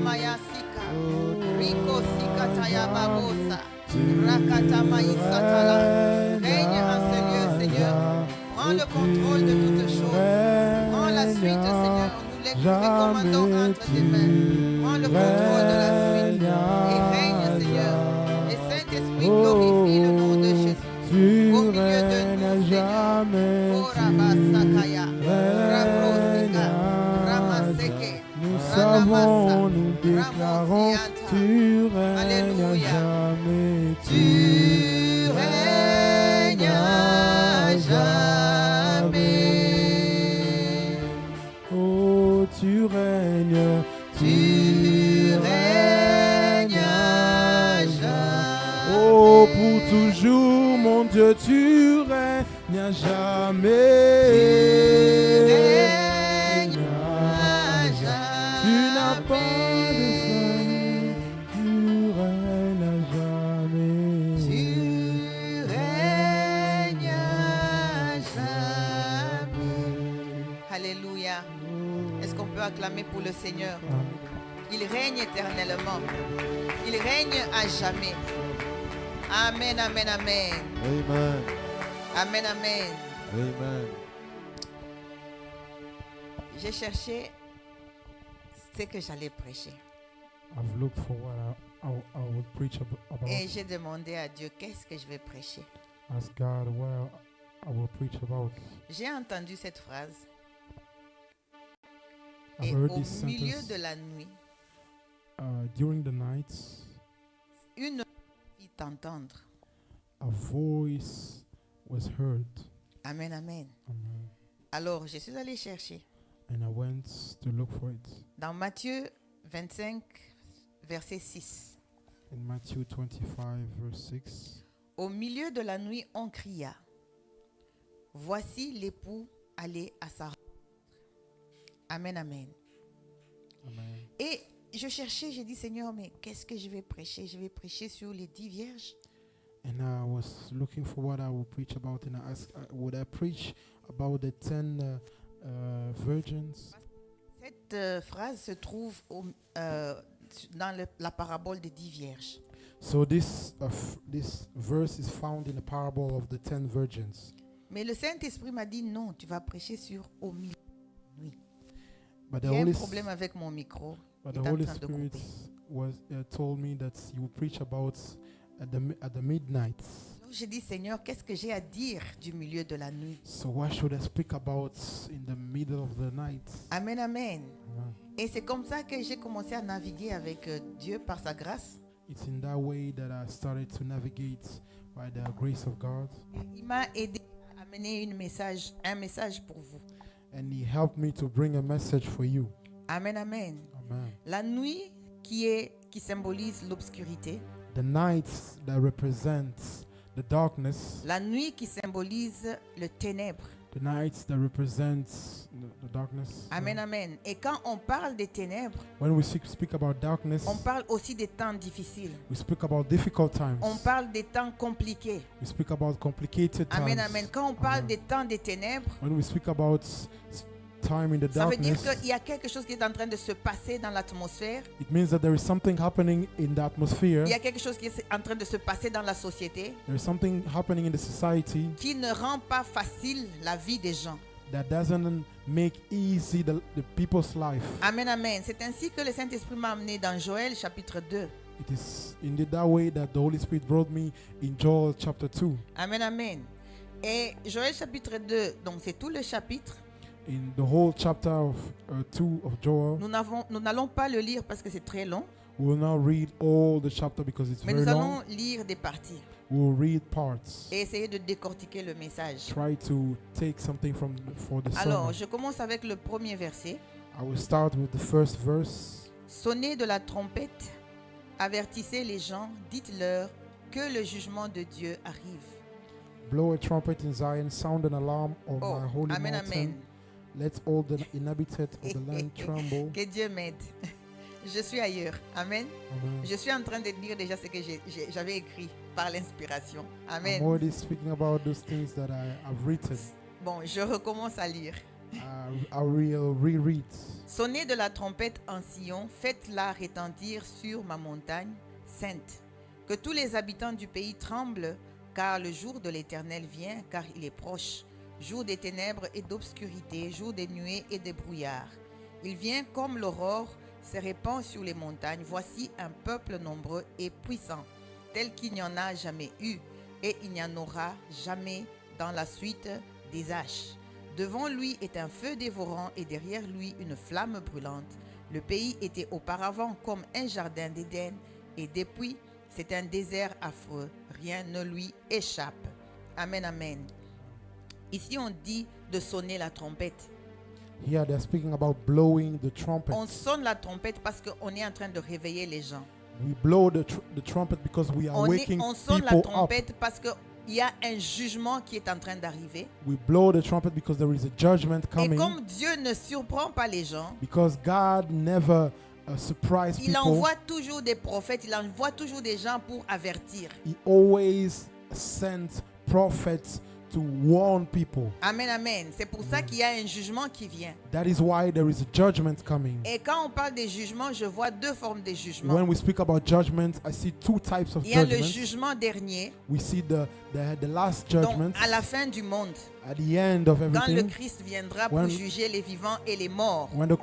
Maya Sika. Rico Sika Tayababosa. Rakata Maïsa Tala. Règne en ce lieu, Seigneur. Prends le contrôle de toutes choses. Prends la suite, Seigneur. Nous les recommandons entre tes mains. Prends le contrôle de la suite. Et règne, Seigneur. Et Saint-Esprit glorifie le nom de Jésus. Au milieu de nous, Seigneur. Korabasakaya. Rabrosika. Ramaseke. Nous savons, nous déclarons, tu règnes Alléluia. jamais. Tu règnes à jamais. Oh, tu règnes, Tu règnes à jamais. Oh, pour toujours, mon Dieu, tu règnes à jamais. Tu règnes à jamais. Tu n'as pas de fin, tu règnes à jamais. Tu règnes à jamais. Alléluia. Est-ce qu'on peut acclamer pour le Seigneur? Il règne éternellement. Il règne à jamais. Amen, amen, amen. Amen. Amen, amen. Amen. J'ai cherché ce que j'allais prêcher. I've looked for what I would preach about. Et j'ai demandé à Dieu, qu'est-ce que je vais prêcher? Ask God what I will preach about. J'ai entendu cette phrase. I've Et heard au this milieu sentence. de la nuit, During the night, une voix fit entendre. a voice was heard. Amen, amen. Amen. Alors, je suis allée chercher. And I went to look for it. Dans Matthieu 25, verset 6. In Matthew 25, verse 6. Au milieu de la nuit, on cria. Voici l'époux allé à sa rencontre. Amen, amen. Amen. Et je cherchais, j'ai dit, Seigneur, mais qu'est-ce que je vais prêcher? Je vais prêcher sur les 10 vierges. And I was looking for what I would preach about, and I asked, would I preach about the 10 virgins? Cette phrase se trouve dans la parabole des 10 vierges. So this verse is found in the parable of the 10 virgins. Mais le Saint-Esprit m'a dit, non, tu vas prêcher sur au milieu de la nuit. But the J'ai un Holy, problème avec mon micro. but Il the est en Holy train de Spirit couper. told me that you would preach about at the midnight. Donc j'ai dit, Seigneur, qu'est-ce que j'ai à dire du milieu de la nuit? So what should I speak about in the middle of the night? Amen, amen. Amen. Et c'est comme ça que j'ai commencé à naviguer avec Dieu par sa grâce. It's in that way that I started to navigate by the grace of God. Il m'a aidé à amener un message pour vous. And He helped me to bring a message for you. Amen, amen. Amen. La nuit qui symbolise l'obscurité. The night that represents the darkness. La nuit qui symbolise le ténèbre. The night that represents the darkness. Amen, amen. Et quand on parle des ténèbres, When we speak about darkness, on parle aussi des temps difficiles. we speak about difficult times. On parle des temps compliqués. We speak about complicated times. Amen, amen. Quand on parle Amen. des temps des ténèbres, When we speak about time in the ça veut dire darkness, qu'il y a quelque chose qui est en train de se passer dans l'atmosphère. it means that there is something happening in the atmosphere. Il y a quelque chose qui est en train de se passer dans la société There is something happening in the society qui ne rend pas facile la vie des gens. that doesn't make easy the people's life. Amen, amen. C'est ainsi que le Saint-Esprit m'a amené dans Joël chapitre 2. It is indeed that way that the Holy Spirit brought me in Joel chapter 2. Amen, amen. Et Joël chapitre 2, donc c'est tout le chapitre. In the whole chapter of 2 of Joel, Nous n'allons pas le lire parce que c'est très long, we will not read all the chapter because it's mais very nous long. allons lire des parties We will read parts. et essayer de décortiquer le message. Try to take something for the Alors, sermon. je commence avec le premier verset. I will start with the first verse. Sonnez de la trompette, avertissez les gens, dites-leur que le jugement de Dieu arrive. Blow a trumpet in Zion, sound an alarm on Oh, my holy amen, mountain. amen. Let all the inhabitants of the land tremble. Que Dieu m'aide. Je suis ailleurs. Amen. Amen. Je suis en train de dire déjà ce que j'avais écrit par l'inspiration. I'm Amen. already speaking about those things that I have written. Bon, je recommence à lire. I will reread. Sonnez de la trompette en Sion, faites-la retentir sur ma montagne sainte. Que tous les habitants du pays tremblent, car le jour de l'Éternel vient, car il est proche. Jour des ténèbres et d'obscurité, jour des nuées et des brouillards. Il vient comme l'aurore, se répand sur les montagnes. Voici un peuple nombreux et puissant, tel qu'il n'y en a jamais eu, et il n'y en aura jamais dans la suite des âges. Devant lui est un feu dévorant et derrière lui une flamme brûlante. Le pays était auparavant comme un jardin d'Éden et depuis c'est un désert affreux. Rien ne lui échappe. Amen, amen. Ici on dit de sonner la trompette. Here they're speaking about blowing the trumpet. On sonne la trompette parce qu'on est en train de réveiller les gens. We blow the trumpet because we are waking On sonne la people up. trompette parce qu'il y a un jugement qui est en train d'arriver. We blow the trumpet because there is a judgment Et coming. comme Dieu ne surprend pas les gens, Because God never surprises il people. envoie toujours des prophètes, il envoie toujours des gens pour avertir. He always sends prophets to warn people. Amen, amen. C'est pour ça qu'il y a un jugement qui vient. That is why there is a judgment coming. Et quand on parle des jugements, je vois deux formes de jugement. When we speak about judgment, I see two types of Il y a le judgment. jugement dernier, We see the last donc judgment à la fin du monde, at the end of quand le everything. Christ viendra pour When- juger les vivants et les morts. When the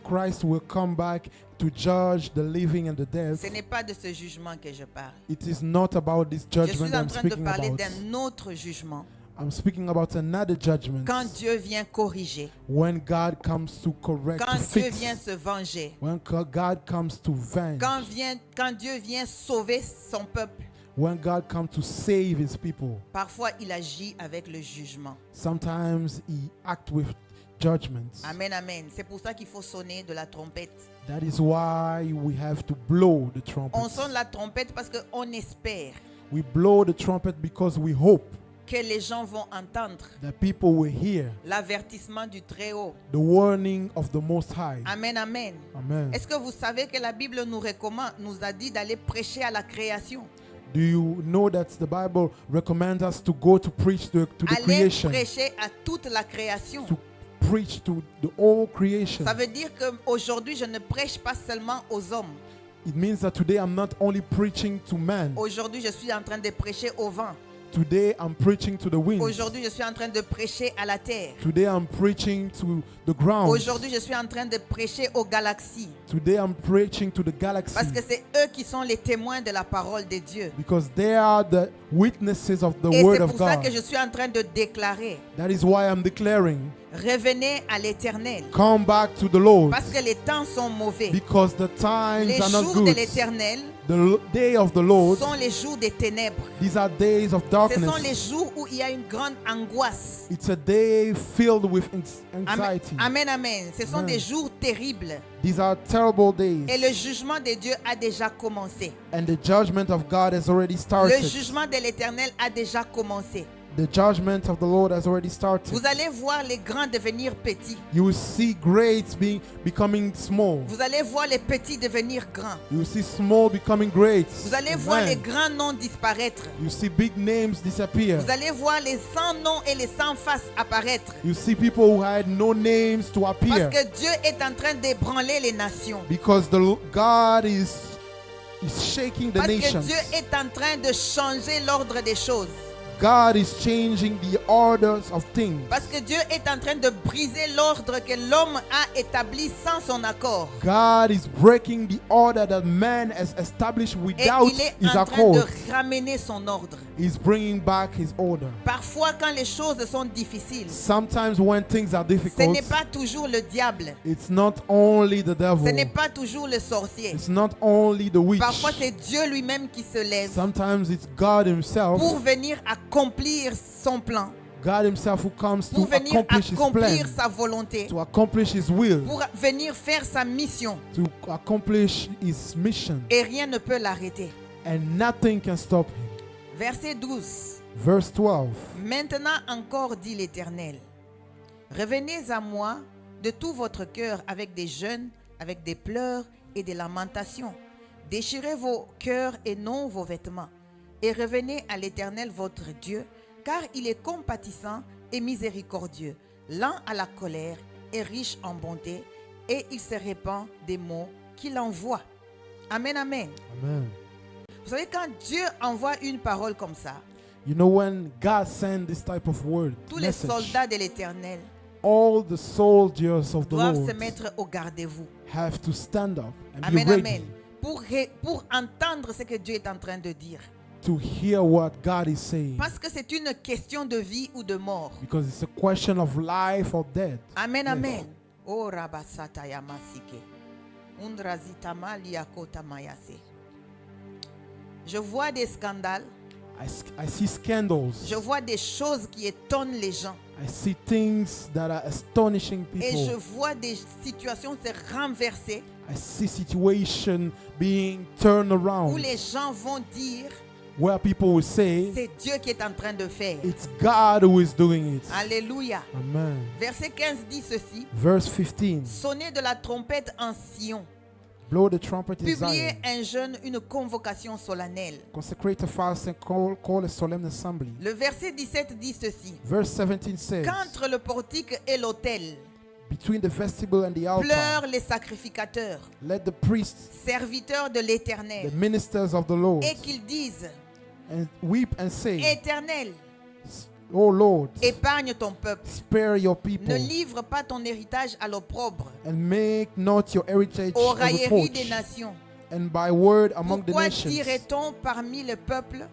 Christ will come back to judge the living and the dead. Ce n'est pas de ce jugement que je parle. It is not about this Je judgment suis en I'm train de speaking parler about. d'un autre jugement. I'm speaking about another judgment. Quand Dieu vient corriger, When God comes to correct, quand to Dieu fix. vient se venger, When God comes to venge. quand Dieu vient sauver son peuple, When God comes to save his people. parfois il agit avec le jugement. Sometimes he acts with judgments. Amen, amen. C'est pour ça qu'il faut sonner de la trompette. That is why we have to blow the trumpet. On sonne la trompette parce qu'on espère We blow the trumpet because we hope que les gens vont entendre that people will hear l'avertissement du Très-Haut. the warning of the Most High. Amen, amen. Amen. Est-ce que vous savez que la Bible nous recommande, nous a dit d'aller prêcher à la création? Do you know that the Bible recommends us to go to preach to the Aller creation? prêcher à toute la création. To preach to the whole creation. Ça veut dire qu'aujourd'hui, je ne prêche pas seulement aux hommes. It means that today I'm not only preaching to man. Aujourd'hui, je suis en train de prêcher au vent. Today I'm preaching to the wind. Aujourd'hui, je suis en train de prêcher à la terre. Today I'm preaching to the ground. Aujourd'hui, je suis en train de prêcher aux galaxies. Today I'm preaching to the galaxy. Parce que c'est eux qui sont les témoins de la parole de Dieu. Because they are the witnesses of the Et word c'est of pour ça God. que je suis en train de déclarer: That is why I'm declaring, revenez à l'Éternel. come back to the Lord. Parce que les temps sont mauvais. Because the times Les are not jours de good. l'Éternel The day of the Lord, sont les jours des ténèbres. these are days of Ce sont les darkness. jours où il y a une grande angoisse. It's a day filled with Amen, anxiety. amen, amen. Ce sont Amen. des jours terribles. These are terrible Et days. le jugement de Dieu a déjà commencé. And the judgment of God has already Le started. jugement de l'Éternel a déjà commencé. The judgment of the Lord has already started. Vous allez voir les grands devenir petits. You will see greats becoming small. Vous allez voir les petits devenir grands. You will see small becoming greats. Vous allez Amen. voir les grands noms disparaître. You see big names disappear. Vous allez voir les sans noms et les sans faces apparaître. You see people who had no names to Parce appear. que Dieu est en train d'ébranler les nations. Because God is shaking the Parce que nations. Dieu est en train de changer l'ordre des choses. God is changing the orders of things. Parce que Dieu est en train de briser l'ordre que l'homme a établi sans son accord. God is breaking the order that man has established Et without il est his en train de accord. ramener son ordre. He's bringing back his order. Parfois, quand les choses sont difficiles, Sometimes when things are ce difficult, n'est pas toujours le diable. it's not only the devil. Ce n'est pas toujours le sorcier. It's not only the witch. Parfois, c'est Dieu lui-même qui se lève Sometimes it's God himself. pour venir accomplir son plan, God himself who comes pour to venir accomplish his accomplir plan, sa volonté, to accomplish his will, pour venir faire sa mission. to accomplish his mission. Et rien ne peut l'arrêter. And nothing can stop him. Verset 12. Verse 12. Maintenant encore, dit l'Éternel, revenez à moi de tout votre cœur avec des jeûnes, avec des pleurs et des lamentations. Déchirez vos cœurs et non vos vêtements. Et revenez à l'Éternel votre Dieu, car il est compatissant et miséricordieux, lent à la colère et riche en bonté, et il se répand des mots qu'il envoie. Amen, amen. Amen. Vous savez, quand Dieu envoie une parole comme ça, You know, when God sends this type of word, tous les message, soldats de l'Éternel all the soldiers of the doivent Lord se mettre au garde-vous. have to stand up and Amen, be ready amen. Pour entendre ce que Dieu est en train de dire. to hear what God is saying. Parce que c'est une question de vie ou de mort. Because it's a question of life or death. Amen, Yes. amen. Oh, Rabasata Yamasike. Undrazitama liakota mayase. Je vois des scandales. I see scandals. Je vois des choses qui étonnent les gens. I see things that are astonishing Et je people. vois des situations se renverser I see situations being turned où around les gens vont dire where people will say, c'est Dieu qui est en train de faire. it's God who is doing it. Alléluia. Amen. Verset 15 dit ceci. Verse 15. Sonnez de la trompette en Sion. Blow the trumpet in Publiez Zion. un jeûne, une convocation solennelle. Consecrate a fast and call a solemn assembly. Le verset 17 dit ceci. Verse 17 says, Qu'entre le portique et l'autel, between the vestibule and the altar, pleurent les sacrificateurs, let the priests, serviteurs de the l'Éternel, ministers of the Lord, et qu'ils disent, and weep and say, Éternel, O Lord, épargne ton peuple. spare your people, Ne livre pas ton héritage à l'opprobre, and make not your heritage aux a railleries des reproach, nations. and by word among the Pourquoi nations. dirait-on parmi le peuple,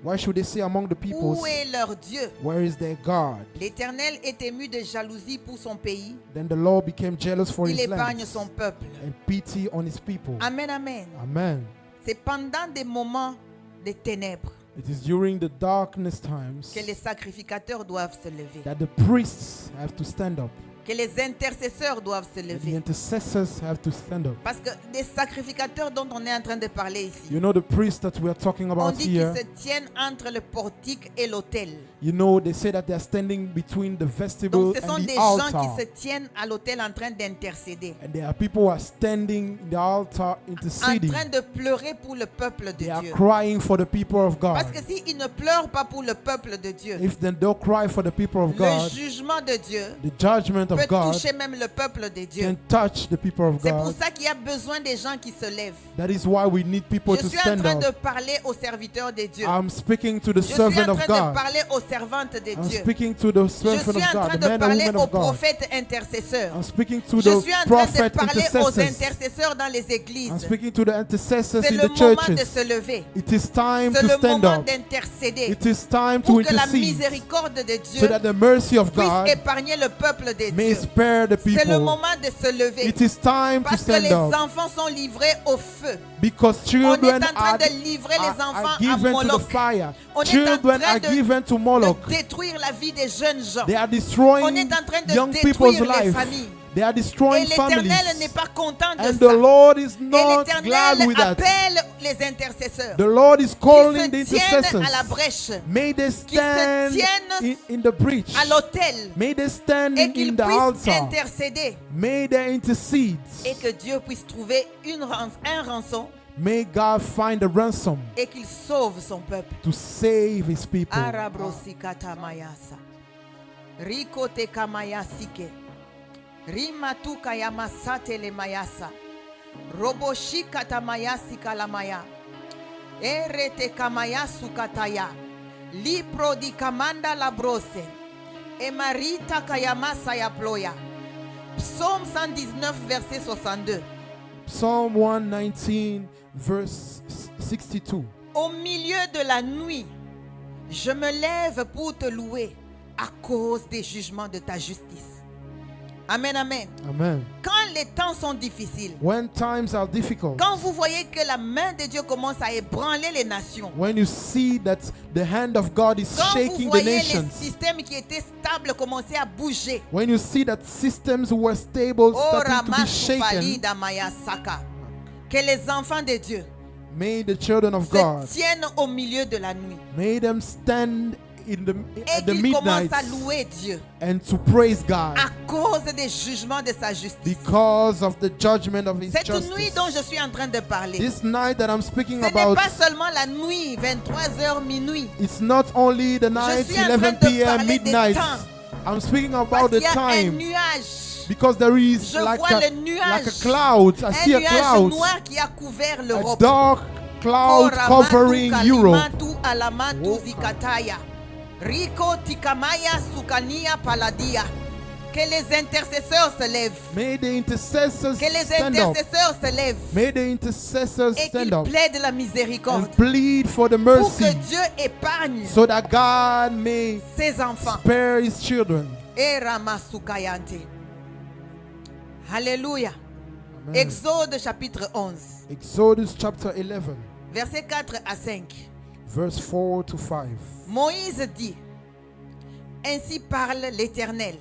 Why should they say among the peoples, où est leur Dieu? where is their God? L'Éternel est ému de jalousie pour son pays. Then the Lord became jealous for Il his épargne land son peuple. and pity on his people. Amen, amen. Amen. C'est pendant des moments de ténèbres It is during the darkness times que les sacrificateurs doivent se lever, that the priests have to stand up, que les intercesseurs doivent se and the lever. intercessors have to stand up. Parce que des sacrificateurs dont on est en train de parler ici, You know the priests that we are talking on about dit qu'ils here, se tiennent entre le portique et l'autel. you know, they say that they are standing between the vestibule Donc ce sont and des the gens altar. qui se tiennent à l'autel en train d'intercéder, And there are people who are standing in the altar en interceding. train de pleurer pour le peuple de They are Dieu. crying for the people of God. Parce que s'ils ne pleurent pas pour le peuple de Dieu, If they don't cry for the people of le God, jugement de Dieu the judgment of peut God toucher même le peuple de Dieu. can touch the people of C'est pour God. ça qu'il y a besoin des gens qui se lèvent. That is why we need people Je to suis en stand train de up. parler aux serviteurs de Dieu. I'm speaking to the Je suis servant en of train de God. parler aux servantes de I'm Dieu. speaking to the Je servant suis of en train God, the de men and parler women aux of God. prophètes intercesseurs. I'm speaking to Je the suis en train de prophet parler aux intercessors. intercesseurs dans les I'm églises. speaking to the intercessors C'est in le the moment de churches. se lever. It is time C'est to le stand moment up. d'intercéder It is time to pour que la intercede miséricorde de so Dieu that the mercy of puisse God épargner le peuple de may Dieu. spare the C'est le people. moment de se lever. It is time to Parce que stand les up enfants sont livrés au feu. because On est children en train are de livrer les enfants à given to the Moloch. fire. On est en Children train are de- given to De Moloch. détruire la vie des jeunes gens. They are On destroying est en train de young people's détruire les life. familles. They are Et destroying l'Éternel n'est families. pas content de And ça. the Lord is Et not glad l'Éternel with that. appelle les intercesseurs. The Lord is Qu'ils calling the se tiennent intercessors. à la brèche, May they stand tiennent in the breach. à l'autel, May they stand et in qu'ils the puissent altar. intercéder. May they intercede. Et que Dieu puisse trouver un rançon May God find a ransom et qu'il sauve son peuple. to save his people. Arabrosikata mayasa. Rikote kamayasike. Rimatuka yamasate le mayasa. Roboshikata mayasi kalamaya. Erete kamayasu kataya. Lipro di kamanda labrose. Emarita kayamasa ya ploya. Psaume 119 verset 62. Psalm 119 verse 62. Au milieu de la nuit, je me lève pour te louer à cause des jugements de ta justice. Amen, amen. Amen. Quand les temps sont difficiles, When times are difficult, quand vous voyez que la main de Dieu commence à ébranler les nations, when you see that the hand of God is quand vous shaking the voyez les nations, systèmes qui étaient stables commencer à bouger, when you see that systems were stable oh starting to be Ramasupali shaken, Damayasaka, que les enfants de Dieu may the children of God, se tiennent au milieu de la nuit may them stand et at the qu'ils commencent midnight à louer Dieu and to praise God à cause des jugements de sa justice. because of the judgment of his Cette nuit justice. dont je suis en train de parler, This night that I'm speaking ce n'est about, pas seulement la nuit, 23h minuit. it's not only the Je night, suis en train 11 de p.m., parler des midnight. temps I'm speaking Parce about qu'il the y a un time. nuage. Because there is Je like vois a, le nuage. like a cloud. I see Un a nuage cloud. noir qui a couvert A l'Europe. dark cloud covering Europe. Alamatu zikataya. Rico tikamaya sukania paladia. Que les intercesseurs se lèvent. May the intercessors Que les stand up. intercesseurs se lèvent. May the intercessors Et stand qu'ils up plaident la miséricorde. and plead for the Pour que mercy Dieu épargne so that God may ses enfants. spare his children. Et ramasukayante. Alléluia. Amen. Exode chapitre 11. Exodus chapter 11, Versets 4 à 5. verse 4 to 5. Moïse dit, ainsi parle l'Éternel.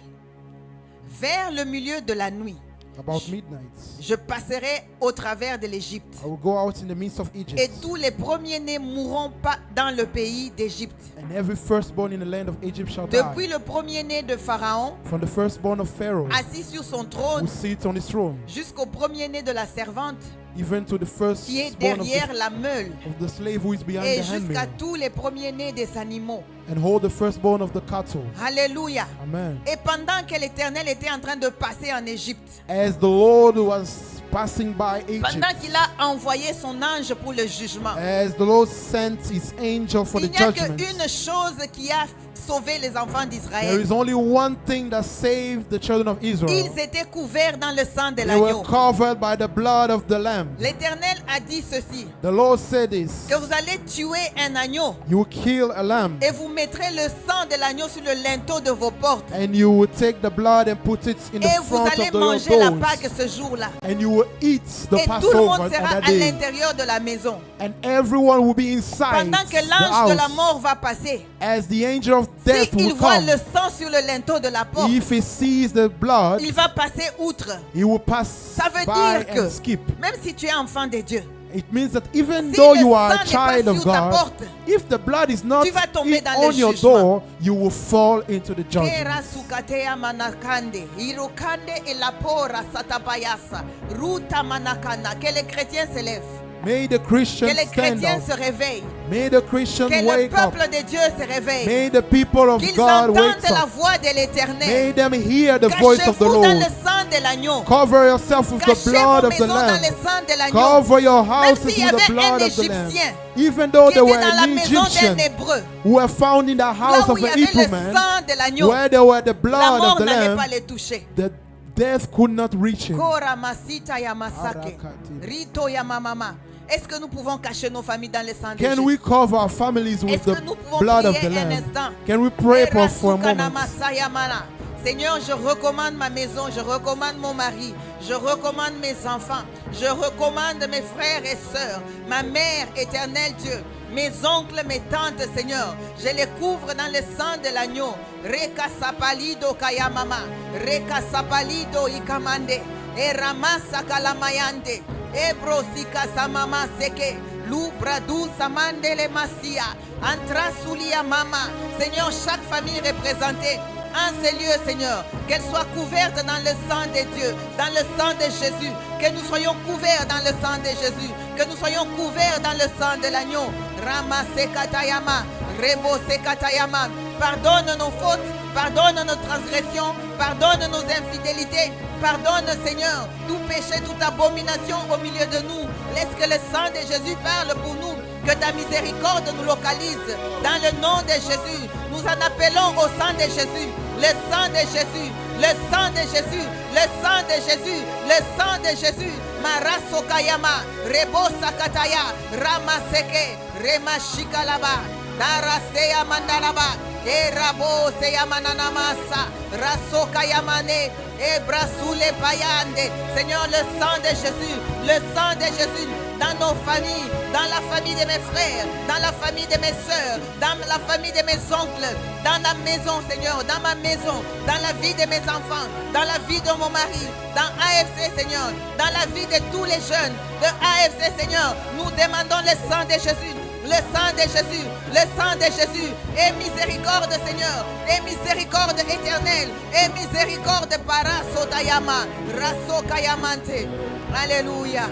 Vers le milieu de la nuit, About midnight, je passerai au travers de l'Égypte. I will go out in the midst of Et Egypt, tous les premiers-nés mourront pas dans le pays d'Égypte. and every firstborn in the land of Egypt shall Depuis die. le premier-né de Pharaon, From the firstborn of Pharaoh, assis sur son who trône, sits on his throne, jusqu'au premier-né de la servante, even to the qui est firstborn derrière la meule, of the slave who is behind et the jusqu'à handmill, tous les premiers-nés des animaux. and hold the firstborn of the cattle. Alléluia. Amen. Et pendant que l'Éternel était en train de passer en Égypte, As the Lord was passing by Egypt, pendant qu'il a envoyé son ange pour le jugement, as the Lord sent his angel for il the n'y a judgment, qu'une chose qui a sauvé les enfants there d'Israël. is only one thing that saved the children of Israel. Ils étaient couverts dans le sang de They were l'agneau. covered by the blood of the Lamb. L'Éternel a dit ceci, The Lord said this, que vous allez tuer un agneau you will kill a lamb, et vous mettrez le sang de l'agneau sur le linteau de vos portes. and you will take the blood and put it in the Et vous front allez of the manger la doors, Pâque ce jour-là. and you will eat the Et tout le monde Passover sera on that à day, l'intérieur de la maison. and everyone will be inside Pendant que the l'ange de la house. mort va passer, As the angel of death s'il will voit come, le sang sur le linteau de la porte, if he sees the blood, il va passer outre. he will pass Ça veut by dire que and skip. même si tu es enfant de Dieu, It means that even si though le you are a sang n'est pas child of sur ta God, porte, if the blood is not tu vas tomber dans on le your jugement. door, you will fall into the Kera judgment. sukatea manakande, irokande et la pora satabayasa, ruta manakana. Que les chrétiens se lèvent, May the Christians que les stand chrétiens up. se réveillent, May the Christians que le wake up. peuple de Dieu se réveille, May the people of qu'ils God entendent wake la up. voix de May l'Éternel. them hear the voice of the Cachez-vous dans Lord. le sang de l'agneau. Cover yourself with the Cachez blood vos of the maisons dans Lamb. le sang de l'agneau. Cover your Même houses s'il y with the avait un blood of the Lamb. Égyptien Even though qui there était were dans la an maison d'un Egyptian Hébreu, who were found in the house là où of il y an avait Hebrew le man, sang de l'agneau, where there were the la blood mort of the n'allait Lamb, pas les toucher. the death could not reach him. Kora masita ya masake, Arakati. rito ya mamama. Est-ce que nous pouvons cacher nos familles dans le sang de Can Jésus? we cover our families with Est-ce que the nous pouvons blood of prier the un Lamb? instant? Can we pray for a Erasukana moment? masaya mana. Seigneur, je recommande ma maison, je recommande mon mari, je recommande mes enfants, je recommande mes frères et sœurs, ma mère, éternel Dieu, mes oncles, mes tantes, Seigneur. Je les couvre dans le sang de l'agneau. Reka sapalido kayamama, reka sapalido ikamande, e ramasa kalamayande, e brosika samama seke. Loubradu samandele masia, antra sulia mama. Seigneur, chaque famille représentée en ces lieux, Seigneur, qu'elle soit couverte dans le sang de Dieu, dans le sang de Jésus, que nous soyons couverts dans le sang de Jésus, que nous soyons couverts dans le sang de l'agneau. Rama sekatayama, rebo sekatayama. Pardonne nos fautes, pardonne nos transgressions, pardonne nos infidélités, pardonne, Seigneur, tout péché, toute abomination au milieu de nous. Laisse que le sang de Jésus parle pour nous, que ta miséricorde nous localise. Dans le nom de Jésus, nous en appelons au sang de Jésus, le sang de Jésus, le sang de Jésus, le sang de Jésus, le sang de Jésus. Maraso kayama, rebo sakataya, ramaseke, remashikalaba, daraseya mandalaba. E rabo se yamananamasa, rasoka yamane, e brasule payande. Seigneur, le sang de Jésus, le sang de Jésus dans nos familles, dans la famille de mes frères, dans la famille de mes soeurs, dans la famille de mes oncles, dans la maison, Seigneur, dans ma maison, dans la vie de mes enfants, dans la vie de mon mari, dans AFC, Seigneur, dans la vie de tous les jeunes de AFC, Seigneur. Nous demandons le sang de Jésus. Le sang de Jésus, le sang de Jésus, et miséricorde, Seigneur, et miséricorde éternelle, et miséricorde para sotayama, rasokayamante. Alléluia.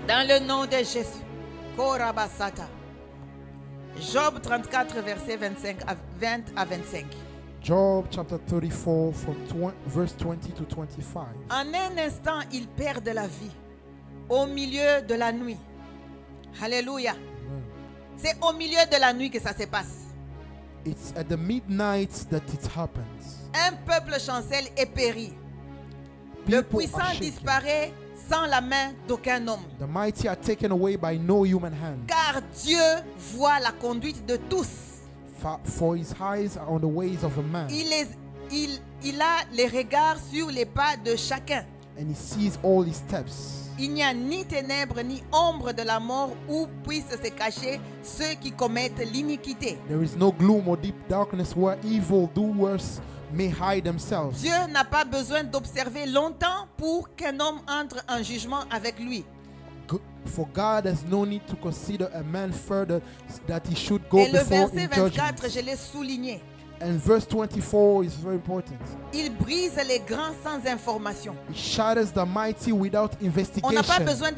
Dans le nom de Jésus. Korabasata. Job 34, versets 20 à 25. Job chapter 34 from verse 20 to 25. En un instant, ils perdent la vie au milieu de la nuit. Alléluia. Amen. C'est au milieu de la nuit que ça se passe. It's at the midnight that it happens. Un peuple chancelle et périt. Le People puissant are shaken. disparaît sans la main d'aucun homme. The mighty are taken away by no human hand. Car Dieu voit la conduite de tous. For his eyes are on the ways of a man, Il a les regards sur les pas de chacun. and he sees all his steps. Il n'y a ni ténèbres ni ombre de la mort où puissent se cacher ceux qui commettent l'iniquité. There is no gloom or deep darkness where evildoers may hide themselves. Dieu n'a pas besoin d'observer longtemps pour qu'un homme entre en jugement avec lui. For God has no need to consider a man further that he should go Et le before verset in 24, judgment. je l'ai souligné. And verse 24 is very important. Il brise les grands sans information. He shatters the mighty without On n'a pas investigation. besoin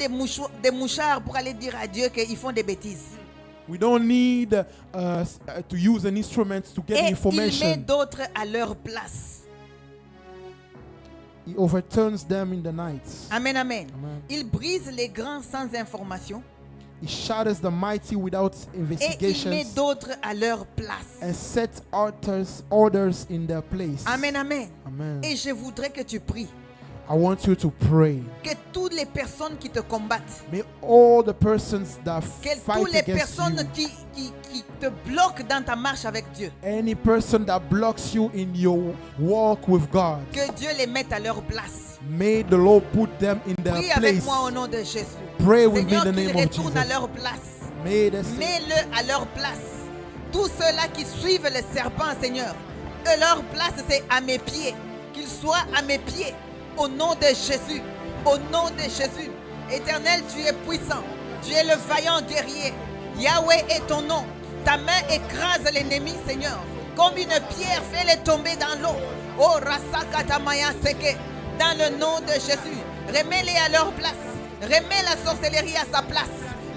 des mouchards pour aller dire à Dieu qu'ils font des bêtises. We don't need to use an instrument to get Et il met information. d'autres à leur place. He overturns them in the night. Amen, amen. Amen. Il brise les grands sans information. He shatters the mighty without Et il met investigations d'autres à leur place. and sets orders in their place. Amen, amen. Amen. Et je voudrais que tu pries. I want you to pray. Que toutes les personnes qui te combattent, May all the persons that que fight toutes les against personnes you, qui te bloquent dans ta marche avec Dieu, any person that blocks you in your walk with God, que Dieu les mette à leur place. may the Lord put them in their Prie avec place. moi au nom de Jésus. Pray with me Seigneur, in the qu'ils name of retournent à Jesus. leur place. May the Mets-le à leur place. Tous ceux-là qui suivent le serpent, Seigneur, que leur place c'est à mes pieds. Qu'ils soient à mes pieds. Au nom de Jésus. Au nom de Jésus. Éternel, tu es puissant. Tu es le vaillant guerrier. Yahweh est ton nom. Ta main écrase l'ennemi, Seigneur. Comme une pierre, fais-les tomber dans l'eau. Oh, Rasakatamaya Seke. Dans le nom de Jésus. Remets-les à leur place. Remets la sorcellerie à sa place.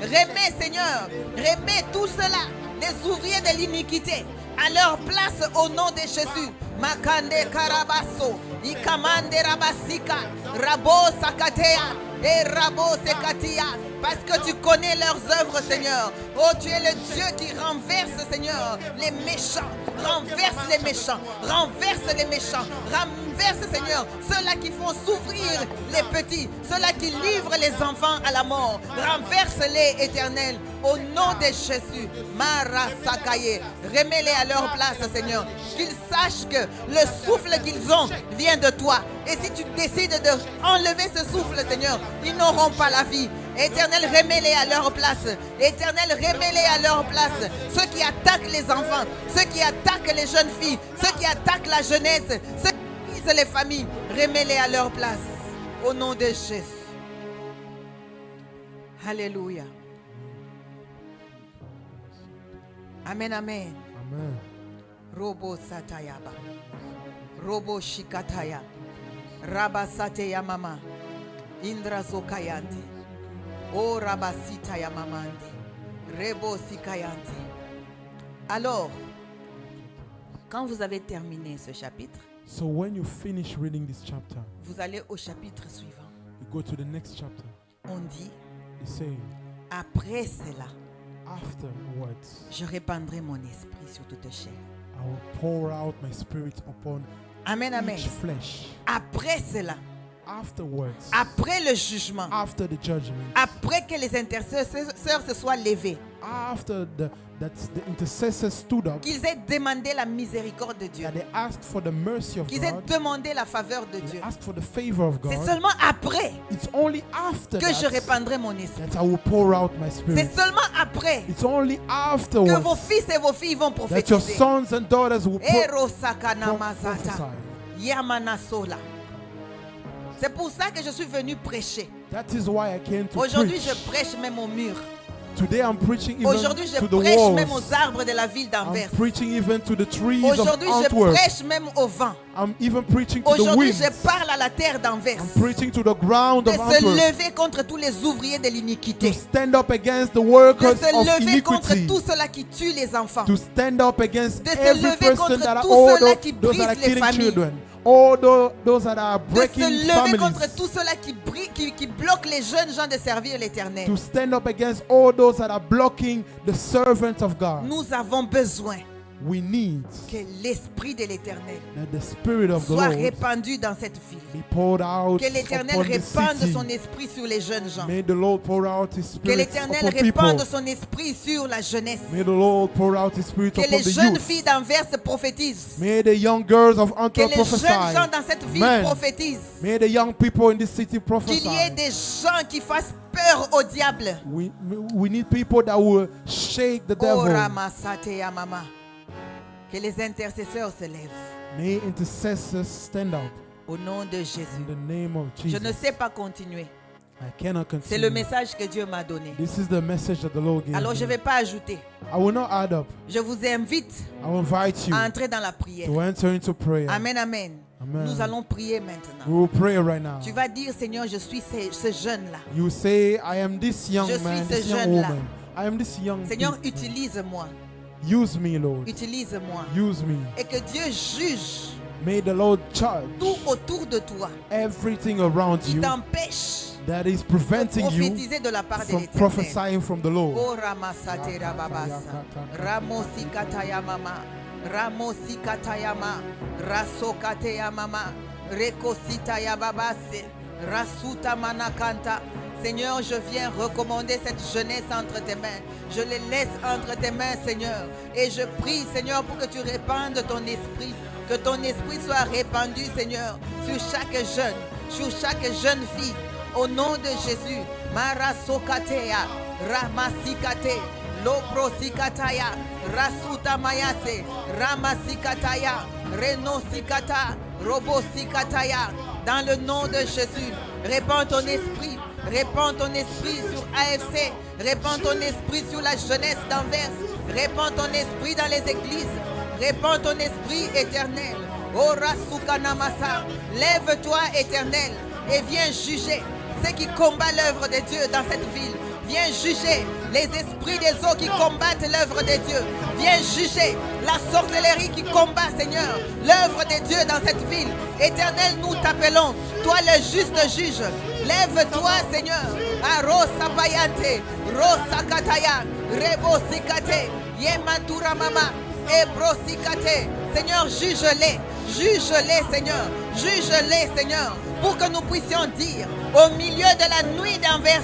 Remets, Seigneur. Remets tout cela. Les ouvriers de l'iniquité à leur place au nom de Jésus. Makande Karabaso, Ikamande Rabasika, Rabo Sakatea et Rabo Sekatia. Parce que tu connais leurs œuvres, Seigneur. Oh, tu es le Dieu qui renverse, Seigneur, les méchants. Renverse les méchants. Renverse les méchants. Renverse, Seigneur, ceux-là qui font souffrir les petits. Ceux-là qui livrent les enfants à la mort. Renverse-les, Éternel. Au nom de Jésus. Mara Sakaye. Remets-les à leur place, Seigneur. Qu'ils sachent que le souffle qu'ils ont vient de toi. Et si tu décides d'enlever ce souffle, Seigneur, ils n'auront pas la vie. Éternel, remets-les à leur place. Éternel, remets-les à leur place. Ceux qui attaquent les enfants, ceux qui attaquent les jeunes filles, ceux qui attaquent la jeunesse, ceux qui brisent les familles, remets-les à leur place. Au nom de Jésus. Alléluia. Amen, amen. Amen. Robo Satayaba. Robo Shikataya. Rabba Sateya Mama. Indra Zokayante. Oh Rabasita Yamamande. Rebo Sikayante. Alors, quand vous avez terminé ce chapitre, So when you finish reading this chapter, vous allez au chapitre suivant. you go to the next chapter. On dit, It's saying, après cela, afterwards, je répandrai mon esprit sur toute chair. I will pour out my spirit upon Amen, amen. each flesh. Après cela, Afterwards, après le jugement, after the judgment, après que les intercesseurs se soient levés, after that the intercessors stood up, qu'ils aient demandé la miséricorde de Dieu, that they asked for the mercy of qu'ils aient God, demandé la faveur de they Dieu. asked for the favor of C'est God. seulement après It's only after que je that répandrai mon esprit. that I will pour out my spirit. C'est seulement après It's only que vos afterwards fils et vos filles vont that your prophétiser. sons and daughters will Ero sakana mazata, prophesy. yamana sola. C'est pour ça que je suis venu prêcher. That is why I came to Aujourd'hui, je preach. prêche même au mur. Today I'm preaching even Aujourd'hui, je to the prêche même walls. aux arbres de la ville d'Anvers. I'm preaching even to the trees of Aujourd'hui, je Antwerp. prêche même au vent. I'm even preaching to the Aujourd'hui, winds. je parle à la terre d'Anvers I'm preaching to the ground de of se Antwerp. lever contre tous les ouvriers de To l'iniquité. stand up against the De workers se of lever contre iniquity. tous ceux-là qui tuent les enfants. To stand up against De se every lever person contre that are tous all ceux-là qui those that are brisent les killing familles. children. All those that are De se breaking lever contre families. tous ceux-là qui bloquent les jeunes gens de servir l'Éternel. To stand up against all those that are blocking the servants of God. Nous avons besoin We need que l'Esprit de l'Éternel that the Spirit of the soit Lord répandu dans cette ville. be poured out Que l'Éternel upon the répande city. son esprit sur les jeunes gens. May the Lord pour out His Que Spirit l'Éternel upon people. répande son esprit sur la jeunesse. May the Lord pour out His Spirit Que upon les the jeunes youth. filles d'Anvers prophétisent. May the young girls of Que Antwerp les jeunes gens prophesy. dans cette ville Amen. prophétisent. May the young people in this city Qu'il y ait prophesy. des gens qui fassent peur au diable. We need people that will shake the Oh, devil. Ramasate ya mama. Que les intercesseurs se lèvent. May intercessors stand up Au nom de in Jésus. the name of Je ne Jesus. sais pas continuer. I cannot C'est le continue. message que Dieu m'a donné. This is the message that the Lord gave Alors je ne me. vais pas ajouter. I will not add up. Je vous invite I will invite you à entrer dans la prière. to enter into prayer. Amen, amen. Amen. Nous allons prier We maintenant. will pray right now. Tu vas dire, Seigneur, je suis ce jeune-là. You say, I am this young Je suis man, ce this young jeune-là. woman. I am this young Seigneur, people. utilise-moi. Use me, Lord. Utilise-moi. Use me. Et que Dieu juge May the Lord charge tout autour de toi everything around qui you t'empêche that is de preventing you prophétiser de la part de from l'Éternel. prophesying from the Lord. Oh Ramasate Rababasa. Ramosi Kataya Mama. Ramosi Katayama. Rasokataya Mama. Rekositaya Babase. Rasuta Manakanta. Seigneur, je viens recommander cette jeunesse entre tes mains. Je les laisse entre tes mains, Seigneur. Et je prie, Seigneur, pour que tu répandes ton esprit. Que ton esprit soit répandu, Seigneur, sur chaque jeune, sur chaque jeune fille. Au nom de Jésus. Marasokateya. Ramasikate. Loprosikataya. Rasuta Mayase. Ramasikataya. Renosikata. Robosikataya. Dans le nom de Jésus. Répands ton esprit. Répands ton esprit sur AFC. Répands ton esprit sur la jeunesse d'Anvers. Répands ton esprit dans les églises. Répands ton esprit éternel. Oh Rasukanamasa. Lève-toi éternel et viens juger ceux qui combattent l'œuvre de Dieu dans cette ville. Viens juger les esprits des eaux qui combattent l'œuvre de Dieu. Viens juger la sorcellerie qui combat, Seigneur, l'œuvre de Dieu dans cette ville. Éternel, nous t'appelons, toi le juste juge. Lève-toi, Seigneur. Arosa Payante, Rosa Kataya, Rebo Sikate, Yemantura Mama, Ebro Sikate. Seigneur, juge-les. Juge-les, Seigneur. Juge-les, Seigneur. Pour que nous puissions dire, au milieu de la nuit d'Anvers,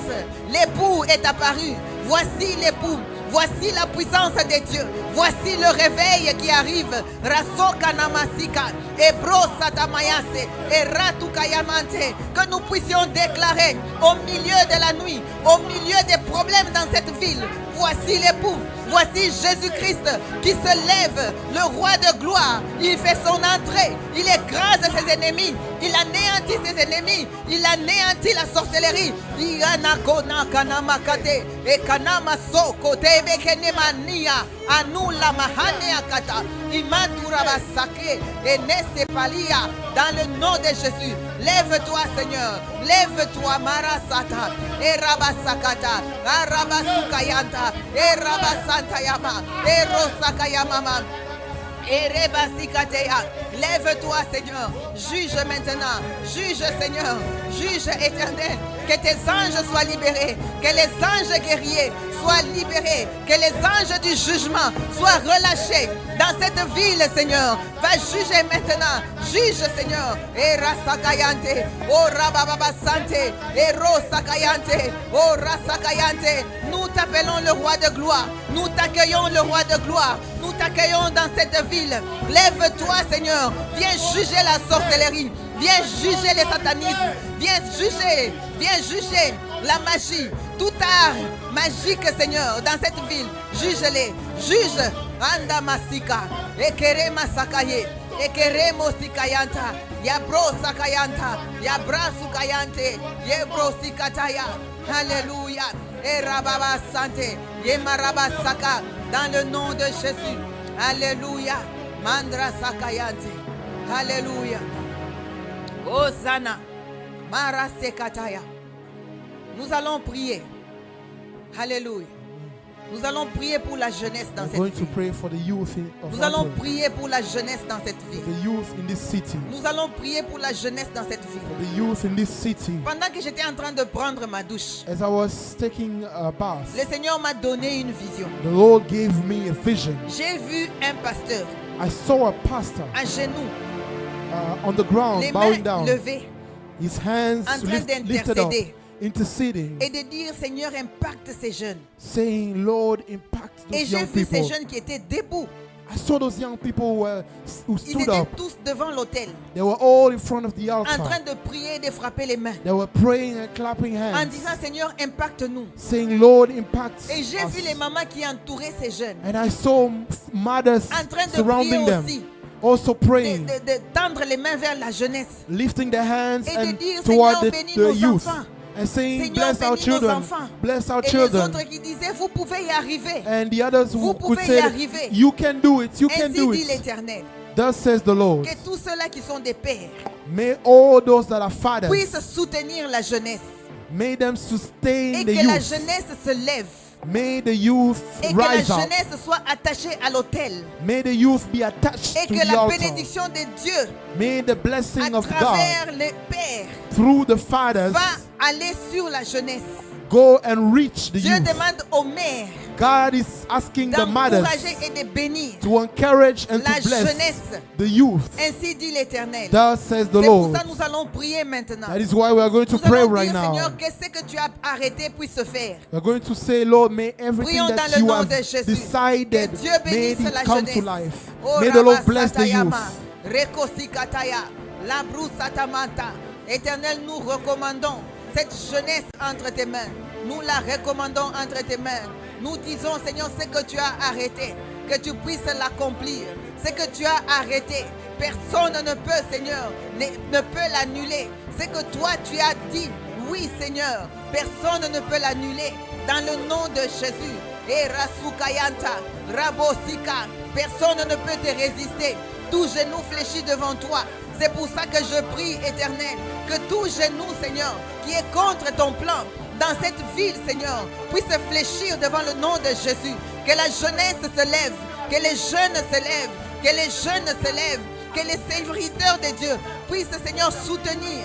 l'époux est apparu. Voici l'époux. Voici la puissance de Dieu. Voici le réveil qui arrive. Rasoka namasika. Ebro satamayase. Et ratukayamante. Que nous puissions déclarer au milieu de la nuit, au milieu des problèmes dans cette ville. Voici l'époux. Voici Jésus-Christ qui se lève, le roi de gloire. Il fait son entrée. Il écrase ses ennemis. Il anéantit ses ennemis. Il anéantit la sorcellerie. Ianakona kanamakate. Et kanamaso kote bekenemania. Anula mahane akata. Imaturabasake. Et nesepalia. Dans le nom de Jésus. Lève-toi, Seigneur. Lève-toi, Marasata. Et Rabasakata. Arabasukayanta. Et Rabasantayama. Et Rosakayamama. Et Rebasikateya. Lève-toi, Seigneur. Juge maintenant. Juge, Seigneur. Juge éternel. Que tes anges soient libérés. Que les anges guerriers soient libérés. Que les anges du jugement soient relâchés dans cette ville, Seigneur. Va juger maintenant. Juge, Seigneur. Et Rasakayante. Oh Rabababasante. Et Rosakayante. Oh Rasakayante. Nous t'appelons le roi de gloire. Nous t'accueillons le roi de gloire. Nous t'accueillons dans cette ville. Lève-toi, Seigneur. Viens juger la sorcellerie. Viens juger les satanismes. Viens juger la magie. Tout art magique, Seigneur, dans cette ville. Juge-les. Juge. Anda masika. Ekere masakaye. Ekeremo sikayanta. Yabro sakayanta. Yabra sukayante. Yebro sikataya. Alléluia. Et Rababa Santé, Yemaraba Saka, dans le nom de Jésus. Alléluia. Mandra Sakayante. Alléluia. Hosanna. Mara Sekataya. Nous allons prier. Alléluia. Nous allons prier pour la jeunesse dans cette ville. Nous allons prier pour la jeunesse dans cette ville. Nous allons prier pour la jeunesse dans cette ville. Pendant que j'étais en train de prendre ma douche, le Seigneur m'a donné une vision. J'ai vu un pasteur à genoux, les mains levées, en train d'intercéder. Interceding et de dire Seigneur impacte ces jeunes. Saying Lord impact those Et j'ai young vu people. ces jeunes qui étaient debout. I saw those young people who Ils stood étaient up. tous devant l'autel, They were all in front of the en altar. train de prier et de frapper les mains, They were praying and clapping en hands, disant Seigneur impacte-nous. saying Lord impact Et j'ai vu les us. mamans qui entouraient ces jeunes, And I saw mothers en train de surrounding prier them, aussi, also praying, de tendre les mains vers la jeunesse lifting their hands et de and dire toward Seigneur bénis the nos youth, enfants. and saying Seigneur bless our bénis nos children, enfants. bless our Et les children. autres qui disaient vous pouvez y arriver. And the others Vous who could pouvez y say, arriver. you can do it, you can Ainsi do dit it. l'Éternel. Thus says the Lord. Que tous ceux-là qui sont des pères May all those that are fathers, puissent soutenir la jeunesse. may them sustain Et the que la youth. jeunesse se lève. May the youth Et que la rise up. jeunesse soit attachée à l'autel. May the youth be attached Et to que the la altar. bénédiction de Dieu May the blessing à of God travers les pères through the fathers va aller sur la jeunesse. go and reach the Dieu youth. demande aux mères God is asking the mothers d'encourager et de bénir to encourage and la to bless jeunesse. the youth. Ainsi dit l'Éternel. Thus says the C'est pour Lord. ça que nous allons prier maintenant. That is why we are going to Nous pray allons right dire, now. Seigneur, que ce que tu as arrêté puisse se faire. We are going to say, Lord, may everything Prions dans that le you nom have de Jésus. decided, Que Dieu may bénisse la it come to jeunesse. life. Oh, May the Lord bless the Rabasatayama, youth. Rekosikataya, Labrousatamanta. Éternel, nous recommandons cette jeunesse entre tes mains. Nous la recommandons entre tes mains. Nous disons, Seigneur, ce que tu as arrêté, que tu puisses l'accomplir. Ce que tu as arrêté, personne ne peut, Seigneur, ne peut l'annuler. Ce que toi, tu as dit, oui, Seigneur, personne ne peut l'annuler. Dans le nom de Jésus. Et Rasukayanta, Rabosika, personne ne peut te résister. Tout genou fléchit devant toi. C'est pour ça que je prie, Éternel, que tout genou, Seigneur, qui est contre ton plan, dans cette ville, Seigneur, puisse fléchir devant le nom de Jésus. Que la jeunesse se lève, que les jeunes se lèvent, que les jeunes se lèvent, que les serviteurs de Dieu puissent, Seigneur, soutenir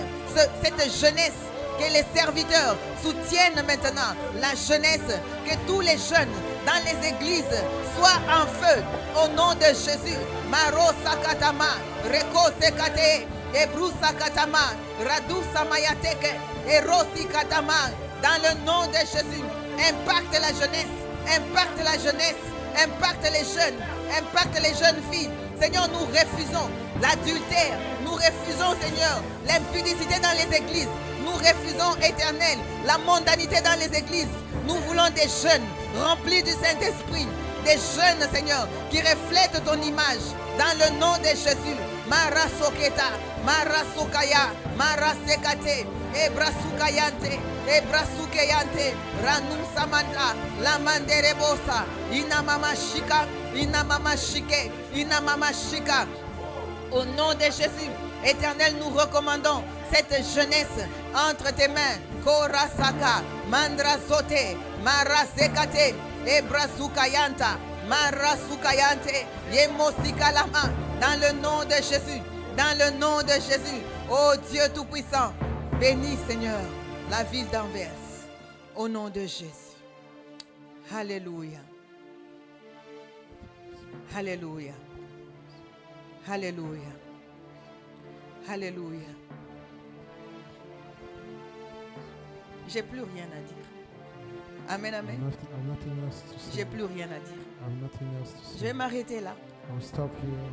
cette jeunesse. Que les serviteurs soutiennent maintenant la jeunesse, que tous les jeunes dans les églises soient en feu au nom de Jésus. Maro Sakatama, Reko Sekate, Ebru Sakatama, Radu Samayateke, Erosi Katama, dans le nom de Jésus. Impacte la jeunesse, impacte la jeunesse, impacte les jeunes, impacte les jeunes filles. Seigneur, nous refusons l'adultère, nous refusons, Seigneur, l'impudicité dans les églises. Nous refusons, Éternel, la mondanité dans les églises. Nous voulons des jeunes remplis du Saint-Esprit. Des jeunes, Seigneur, qui reflètent ton image. Dans le nom de Jésus. Marasoketa, Marasokaya, Marasekate, Ebrasukayante, Ebrasukeyante, Ranum Samanta, Lamanderebosa, Inamamashika, Inamamashike, Inamamashika. Au nom de Jésus, Éternel, nous recommandons cette jeunesse entre tes mains. Korasaka, Mandrasote, Marasekate, Ebrasukayanta, Marasukayante, Yemosikalama, dans le nom de Jésus, dans le nom de Jésus. Oh Dieu Tout-Puissant, bénis Seigneur la ville d'Anvers, au nom de Jésus. Alléluia. Alléluia. Alléluia. Alléluia. J'ai plus rien à dire. Amen, amen. J'ai plus rien à dire. Je vais m'arrêter là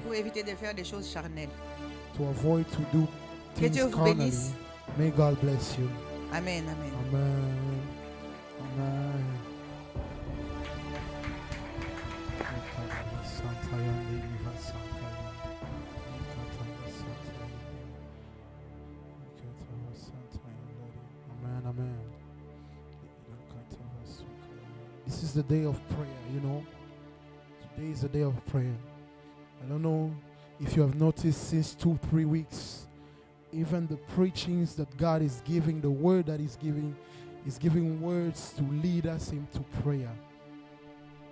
pour éviter de faire des choses charnelles. To avoid to do Que things Dieu vous carnally. bénisse. May God bless you. Amen, amen. Amen. Amen. Amen, amen. This is the day of prayer, you know. Today is the day of prayer. I don't know if you have noticed since 2-3 weeks, even the preachings that God is giving, the word that He's giving words to lead us into prayer.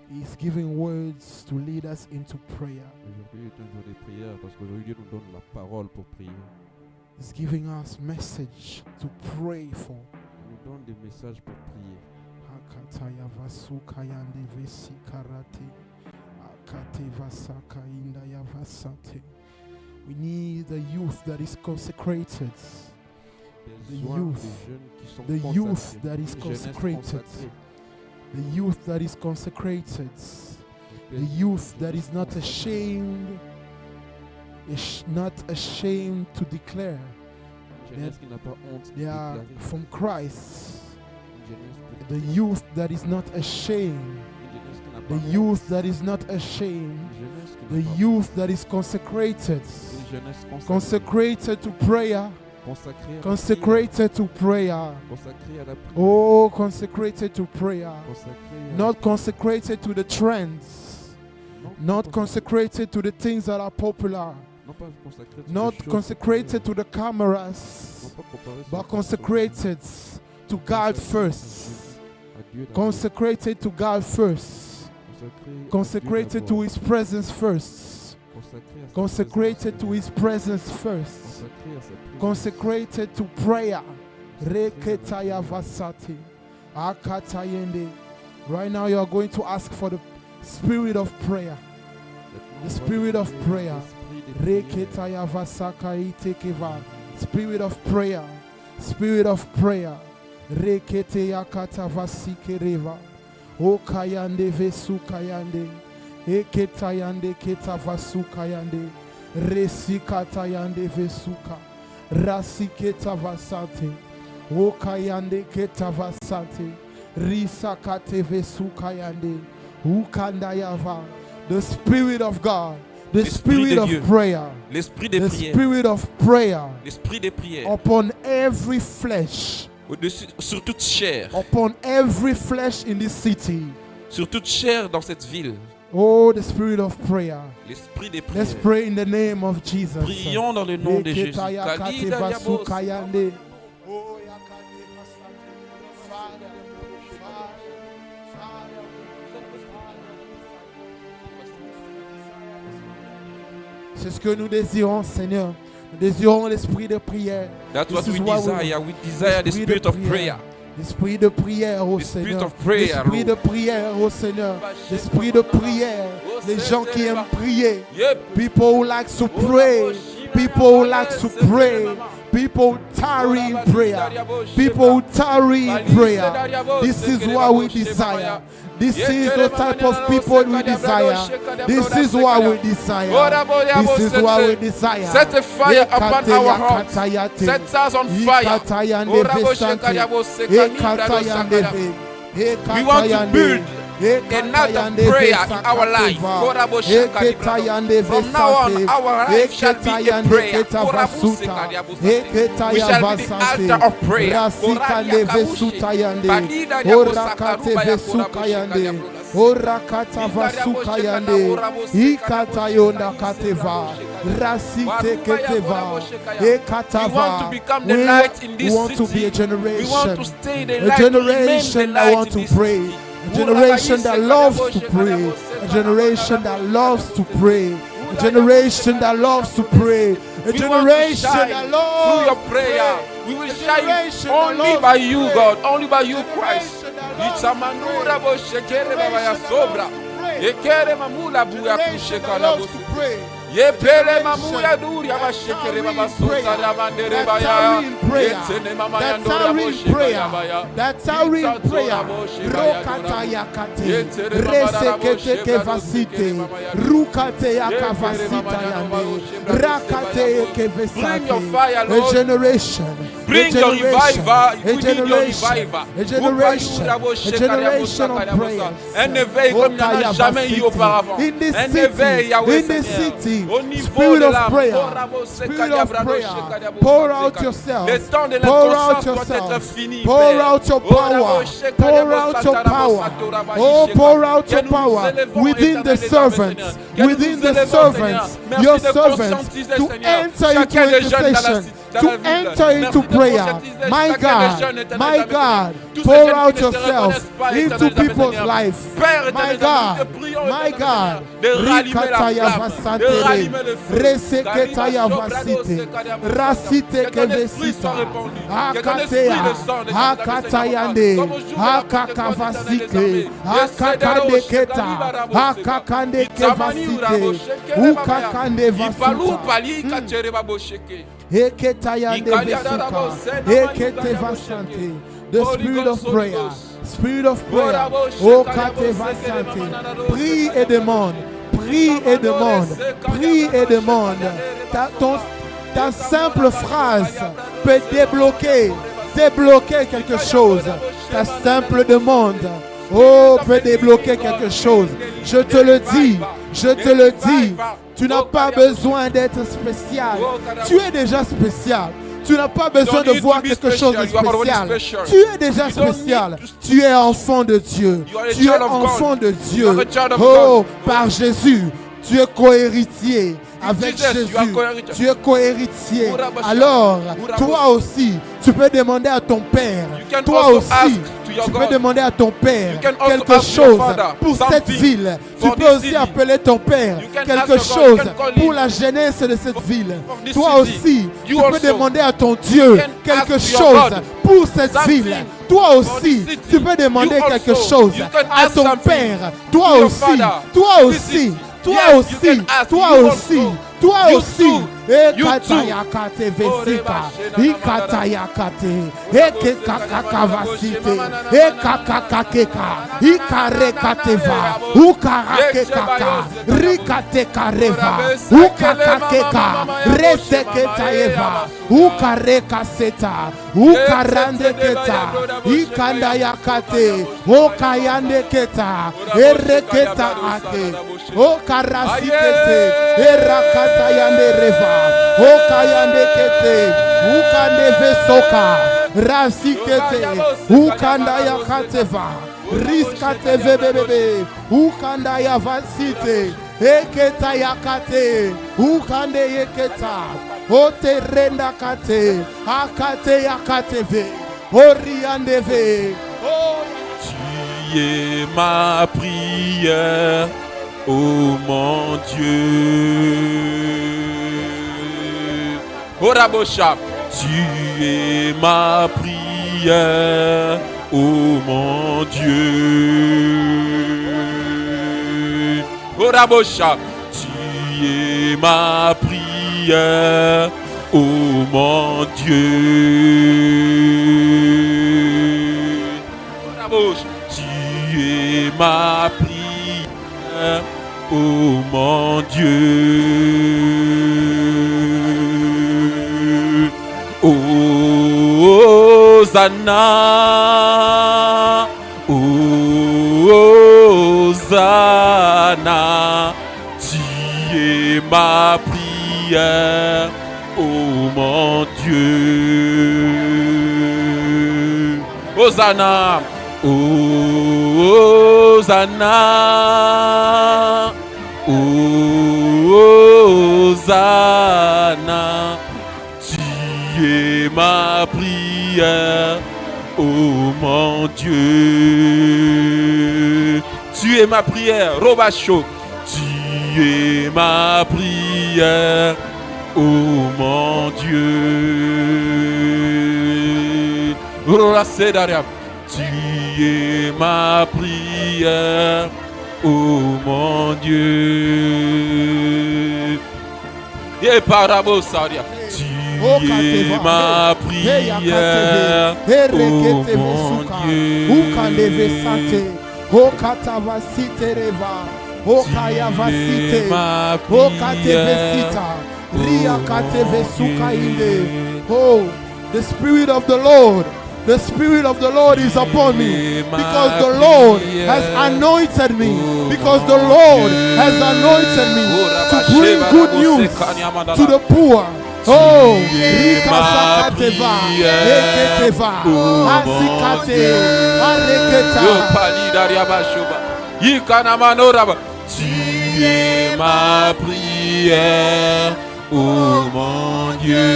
He's giving words to lead us into prayer. Aujourd'hui est un jour de prière parce qu'aujourd'hui Dieu nous donne la parole pour prier. He's giving us message to pray for. Il nous donne des messages pour prier. Hakataya vasukayande vesikarate. Akate vasakainda yavasate. We need the youth that is consecrated. The youth that is consecrated. The youth that is consecrated. The youth that is not ashamed. Is not ashamed to declare that they are from Christ. The youth that is not ashamed. The youth that is not ashamed. The youth that is consecrated. Consecrated to prayer. Consecrated to prayer. Oh, consecrated to prayer. Not consecrated to the trends. Not consecrated to the things that are popular. Not consecrated to the cameras. But consecrated to God first. Consecrated to God first. Consecrated to His presence first. Consecrated to His presence first. Consecrated to prayer. Reketaya vasati. Akatayende. Right now you are going to ask for the spirit of prayer. The spirit of prayer. Reketaya vasaka itekeva. Spirit of prayer. Spirit of prayer. Reketeya katavasikereva. Okayande vesukayande. Eketayande ketavasukayande. Resikatayande vesuka. Rasiketa vasate. Okayande ketavasate. Risakate vesukayande. Ukandayava. The Spirit of God. The Spirit of prayer. L'esprit des The prières. Spirit of prayer. L'esprit des prières. Upon every flesh. Sur toute chair. Upon every flesh in this city. Sur toute chair dans cette ville. Oh, the Spirit of prayer. L'esprit des Let's prières. pray in the name of Jesus. Prions dans le nom de Jésus. Kalida Yabos. C'est ce que nous désirons, Seigneur. Nous désirons l'esprit de prière. That's what This we is what desire. We desire the l'esprit spirit de of prayer. L'esprit de prière, oh The spirit Seigneur. of prayer, L'esprit de Lord. prière, oh Seigneur. L'esprit de prière. Les gens qui aiment prier. Yep. People who like to pray. People who like to pray. People tarry in prayer. People tarry in prayer. This is what we desire. This is the type of people we desire. This is what we desire. This is what we desire. Set a fire upon our hearts. Set us on fire. We want to build a night of prayer in our life. From now on, our life shall be a prayer. We shall be the altar of prayer. Orakata vasukayande, ikatayonda kateva, rasite keteva, ekatava. We want to become the light in this we want to be a city. generation, We want to stay the a light, generation that want to pray, a generation that loves to pray, a generation that loves to pray, a generation that loves to pray, a generation that loves through your prayer. We will shine only by you, God, only by you, Christ. Itamanura bo shekere baba ya sobra. Ekere mamula buya kusheka na bo. Yepere mamuya duri aba shekere baba sota ya mandere baya. Etene mama ya ndora bo shekaya baya. That's how we pray. Rokata yakate, resekete kevasite, rukate yakavasita yande, rakate kevesate. A generation Bring your revival. We need your revival. A generation of prayers. Un éveil comme il n'y en a jamais eu auparavant. In this Un city, éveil, Yahweh in this Seigneur. city, Au niveau spirit de of l'âme. prayer, spirit of prayer, pour out yourself, Le temps de pour out l'inconscience doit yourself, être fini. pour out your power, pour out your power, oh, pour out your power within the servants, your servants, to enter into intercession, to enter into prayer. My God, pour out yourself into people's life. My God, de rallumer la flamme, de rallumer le feu. Reseketaya vasite, rasite kevesita, akatea, akatayande, akakavasike, akakande keta, akakande kevasite, ukakande vasuta. Eketayande vesuka, eketevasante. The spirit of prayer. Spirit of prayer. Oh, Katevasante. Prie et demande. Prie et demande. Prie et demande. Ta simple phrase peut débloquer quelque chose. Ta simple demande, oh, peut débloquer quelque chose. Je te le dis. Tu n'as pas besoin d'être spécial. Tu es déjà spécial. Tu n'as pas besoin de voir quelque chose de spécial. Tu es déjà spécial. Tu es enfant de Dieu. Tu es enfant de Dieu. Oh, par Jésus, tu es cohéritier avec Jésus. Tu es cohéritier. Alors, toi aussi, tu peux demander à ton Père. Toi aussi, tu peux demander à ton Père quelque chose pour cette ville. Tu peux aussi appeler ton Père quelque chose pour la jeunesse de cette ville. Toi aussi, tu peux demander à ton Dieu quelque chose pour cette ville. Toi aussi, tu peux demander quelque chose à ton Père. Toi aussi. Ekatayakate vesika, ikatayakate, ekekakakavasite, ekakakakeka, ikarekateva, ukarakekaka, rikatekareva, ukakakeka, reseketayeva, ukarekaseta, ukarandeketa, ikandayakate, okayandeketa, ereketa ate, okarasikete, erakatayandereva, okayandekete, ukandevesoka, rasikete, ukandayakateva, riskatevebebebe, ukandayavasite, eketayakate, ukandeyeketa, oterendakate, akateyakateve, oriandeve. Tu es ma prière, oh mon Dieu. Oh Rabosha, tu es ma prière, oh mon Dieu. Oh Rabosha, tu es ma prière, oh mon Dieu. Oh Rabosha, tu es ma prière, oh mon Dieu. Hosanna, Hosanna, tu es ma prière, oh mon Dieu. Hosanna, Hosanna, Hosanna, tu es ma prière, oh mon Dieu. Tu es ma prière, Robacho. Tu es ma prière, oh mon Dieu. Rorasedaria. Tu es ma prière, oh mon Dieu. Et parabosaria. Tu es ma prière, oh mon Dieu. Oh, The Spirit of the Lord. The Spirit of the Lord is upon me because the Lord has anointed me. Because the Lord has anointed me to bring good news to the poor. Oh, Rika Sakateva, Eketeva, Asikate, Areketa. Tu es ma prière, oh mon Dieu.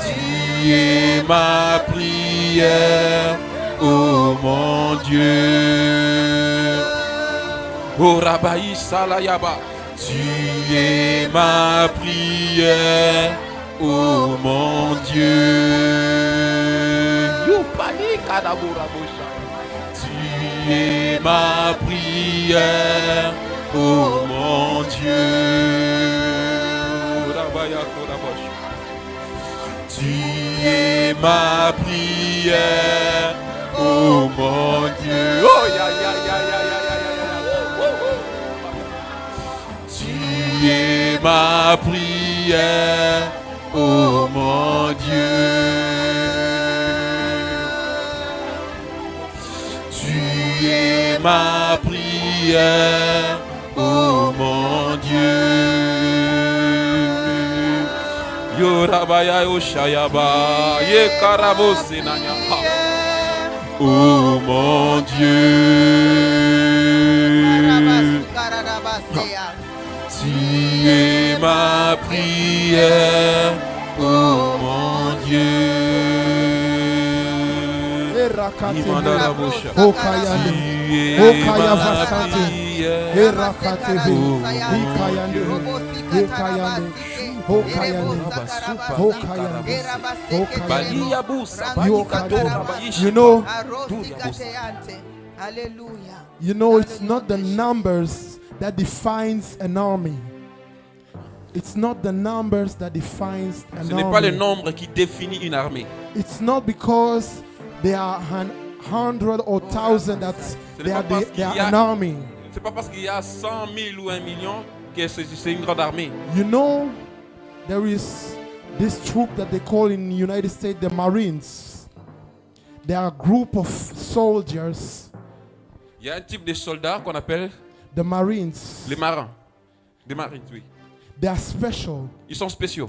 Tu es ma prière, oh mon Dieu. Oh Rabaï Salayaba. Tu es ma prière, oh mon Dieu. Tu es ma prière, oh mon Dieu. Tu es ma prière, oh mon Dieu. Oh ya ya ya ya ya ya ya. Tu es ma prière, oh mon Dieu. Tu es ma prière, oh mon Dieu. Yorabaya Oshayaba Yekarabo Senanya. Oh mon Dieu. Tu es ma prière, oh mon Dieu. Imanda la bouche. Tu es ma You know, it's not the numbers that defines an army. It's not the numbers that defines an Ce n'est pas le army. nombre qui définit une armée. It's not because there are 100 or 1,000 that they are an army. C'est pas parce qu'il y a 100 000 ou 1 million que c'est une grande armée. You know, there is this troop that they call in the United States the Marines. They are a group of soldiers, Il y a un type de soldats qu'on appelle the Marines. les marins. Des marines, oui. They are special. Ils sont spéciaux.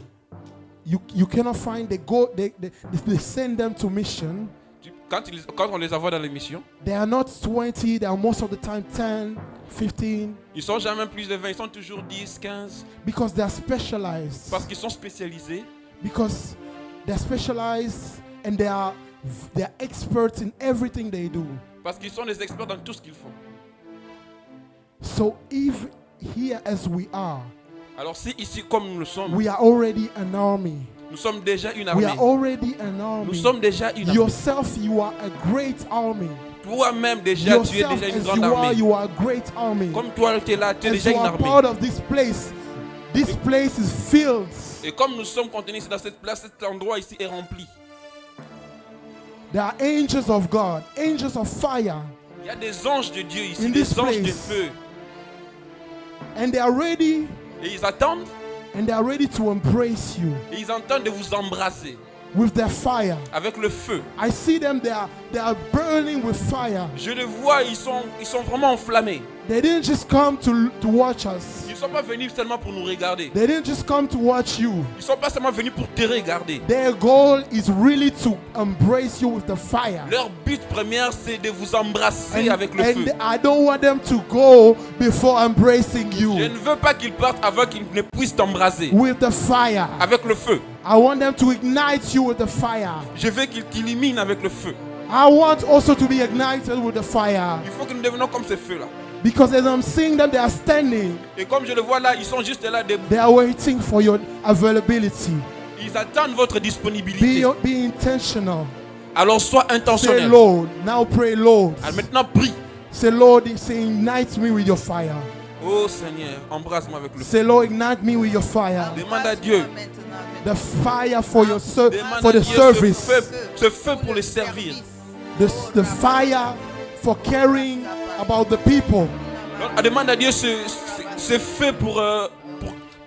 You cannot find they send them to mission. Quand on les envoie dans les missions, They are not 20, they are most of the time 10, 15, ils sont jamais plus de 20, ils sont toujours 10, 15. because they are specialized. Parce qu'ils sont spécialisés. Because they are specialized and they are experts in everything they do. Parce qu'ils sont des experts dans tout ce qu'ils font. So if here as we are, Alors si ici comme nous le sommes, we are already an army. nous sommes déjà une We armée. are already an Nous army. sommes déjà une armée. Yourself, you are a great army. Toi-même déjà, tu es Yourself, déjà une as grande you are, armée. you are a great army. Comme toi, tu es là, tu es As déjà you une are armée. part of this place is filled. Et comme nous sommes contenus dans cette place, cet endroit ici est rempli. There are angels of God, angels of fire, Il y a des anges de Dieu ici, In des this anges de place. feu. and they are ready, Et ils attendent, to embrace you et ils entendent de vous embrasser with their fire. avec le feu. I see them, they are burning with fire. Je les vois, ils sont vraiment enflammés. They didn't just come to watch us. Ils ne sont pas venus seulement pour nous regarder. They didn't just come to watch you. Ils ne sont pas seulement venus pour te regarder. Their goal is really to embrace you with the fire. Leur but premier, c'est de vous embrasser avec le feu. And I don't want them to go before embracing Je you ne veux pas qu'ils partent avant qu'ils ne puissent t'embrasser with the fire. avec le feu. I want them to ignite you with the fire. Je veux qu'ils t'illuminent avec le feu. I want also to be ignited with the fire. Il faut que nous devenions comme ces feux-là. Because as I'm seeing them, they are standing. Et comme je le vois là, ils sont juste là debout. They are waiting for your availability. Ils attendent votre disponibilité. Be intentional. Alors sois Say, intentionnel. Lord. Now pray, Lord. Alors maintenant prie. Say, Lord, say, ignite me with your fire. Oh Seigneur, embrasse-moi avec le feu. Say, Lord, ignite me with your fire. Demande à Dieu. The fire for your Demande for à the Dieu service. ce feu pour les servir. The fire for caring about the people. Donc, demande à Dieu ce feu pour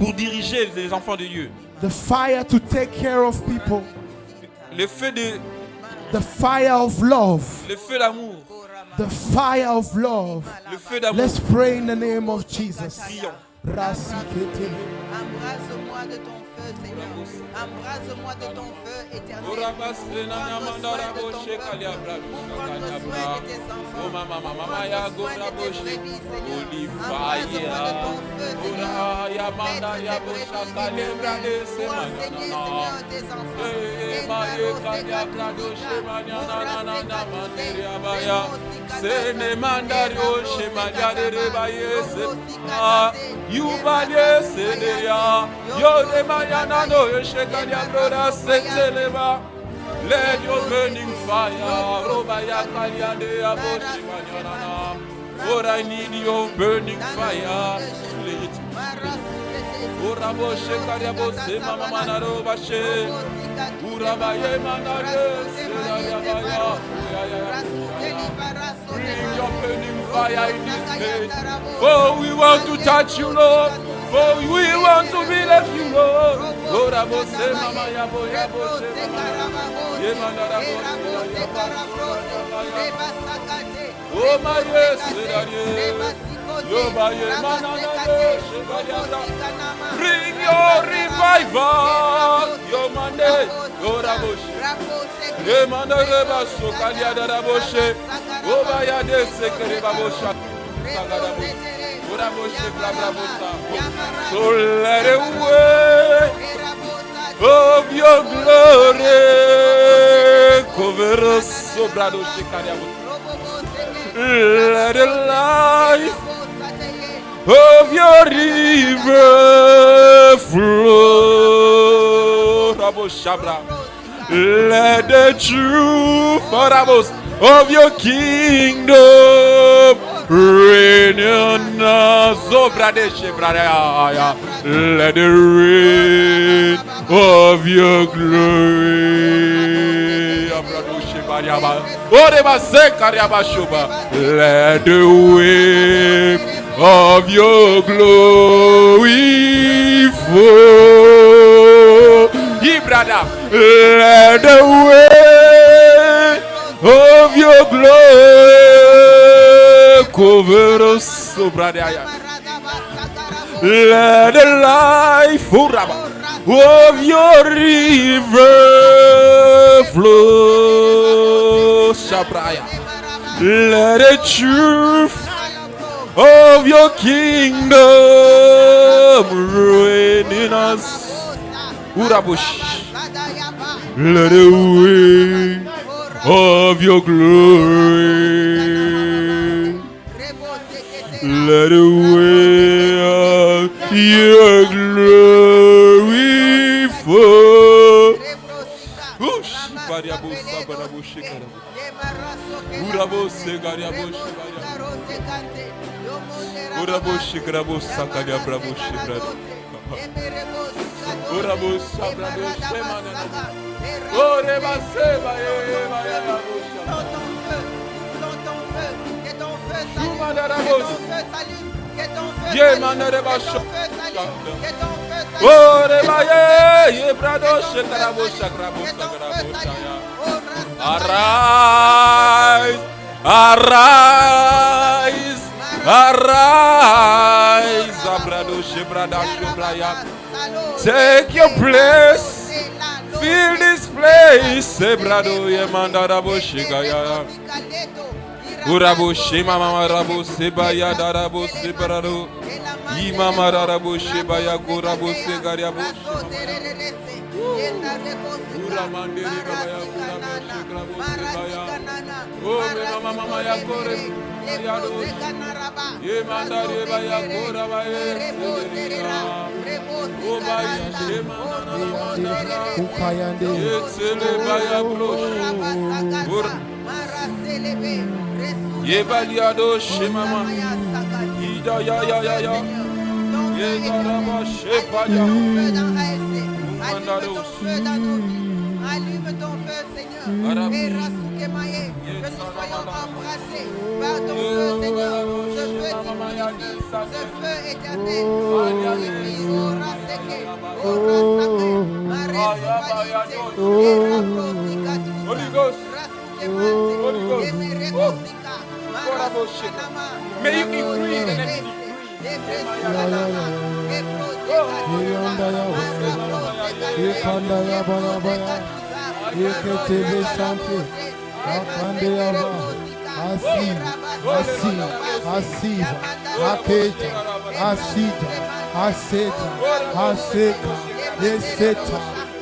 pour diriger les enfants de Dieu. The fire to take care of people. Le feu The fire of love. d'amour. The fire of love. Le feu d'amour. Let's pray in the name of Jesus. Prions. Rasikete. Embrase-moi de ton feu, Seigneur. Embrase-moi de ton feu éternel. Oh, Rabas, Prendre soin de ton peuple. Prendre soin de tes enfants. Prendre soin de tes brebis, Seigneur. Embrase-moi de ton feu, Seigneur. Maître des brebis, pour enseigner, Seigneur, tes enfants. Yubale Sedeya, Yode Mayana no Shekalia Broda Seteleba. Let your burning fire, Robaya Kalia de Aboshimanyana. Lord, I need your burning fire. Let it Urabo Shekalia Bose Mama Manaro Bashe. Urabaye Manare Sedaya. Bring your burning fire in this place. For we want to touch you, Lord. For we want to be like you, Lord. Lord, I will say, Mama, Yabo, Yabo, oh, my yes, bring your revival, your mandate, Lord, I will say. So let it away of your glory cover us, so brado let the life of your river flow, Rabo Shabra. Let the truth of your kingdom reign in us. Let the rain of your glory. Let the wave of your glory fall. Brother, let the way of your glory cover us, so brother. Let the life of your river flow, Shabraya. Let the truth of your kingdom reign in us. Urabush. Let the way of your glory. Let the way of your glory fall. Arise, arise, arise, Abrado Shebrada Shobraya. Take your place, fill this place, Sebrado Yemandara Boshigaya. Urabo Shema Mama Rabo Sebaya Darabo Sebrado. Imama Rabo Shebaya Gorabo Segariabo. Uramandiri Baya Urabo Sebaya. Oh, Mama Yakore. Yemandari Baya Gorabaya. Oh, Baya Shema Ukayande. Yetsele Baya Blosh. Yebaliado Shemama. Ida ya. Yegaraba Shepaya. Allume ton feu, Seigneur. Et Rasuke Maye, que nous soyons embrassés par ton feu, Seigneur. Ce feu Ce feu éternel purifie. Ora seke, ora sake, mare supalite, era prosika Holy tusa, Ghost. rasuke Holy Ghost. mante, emere kosika, mara sukanama, May you increase and let me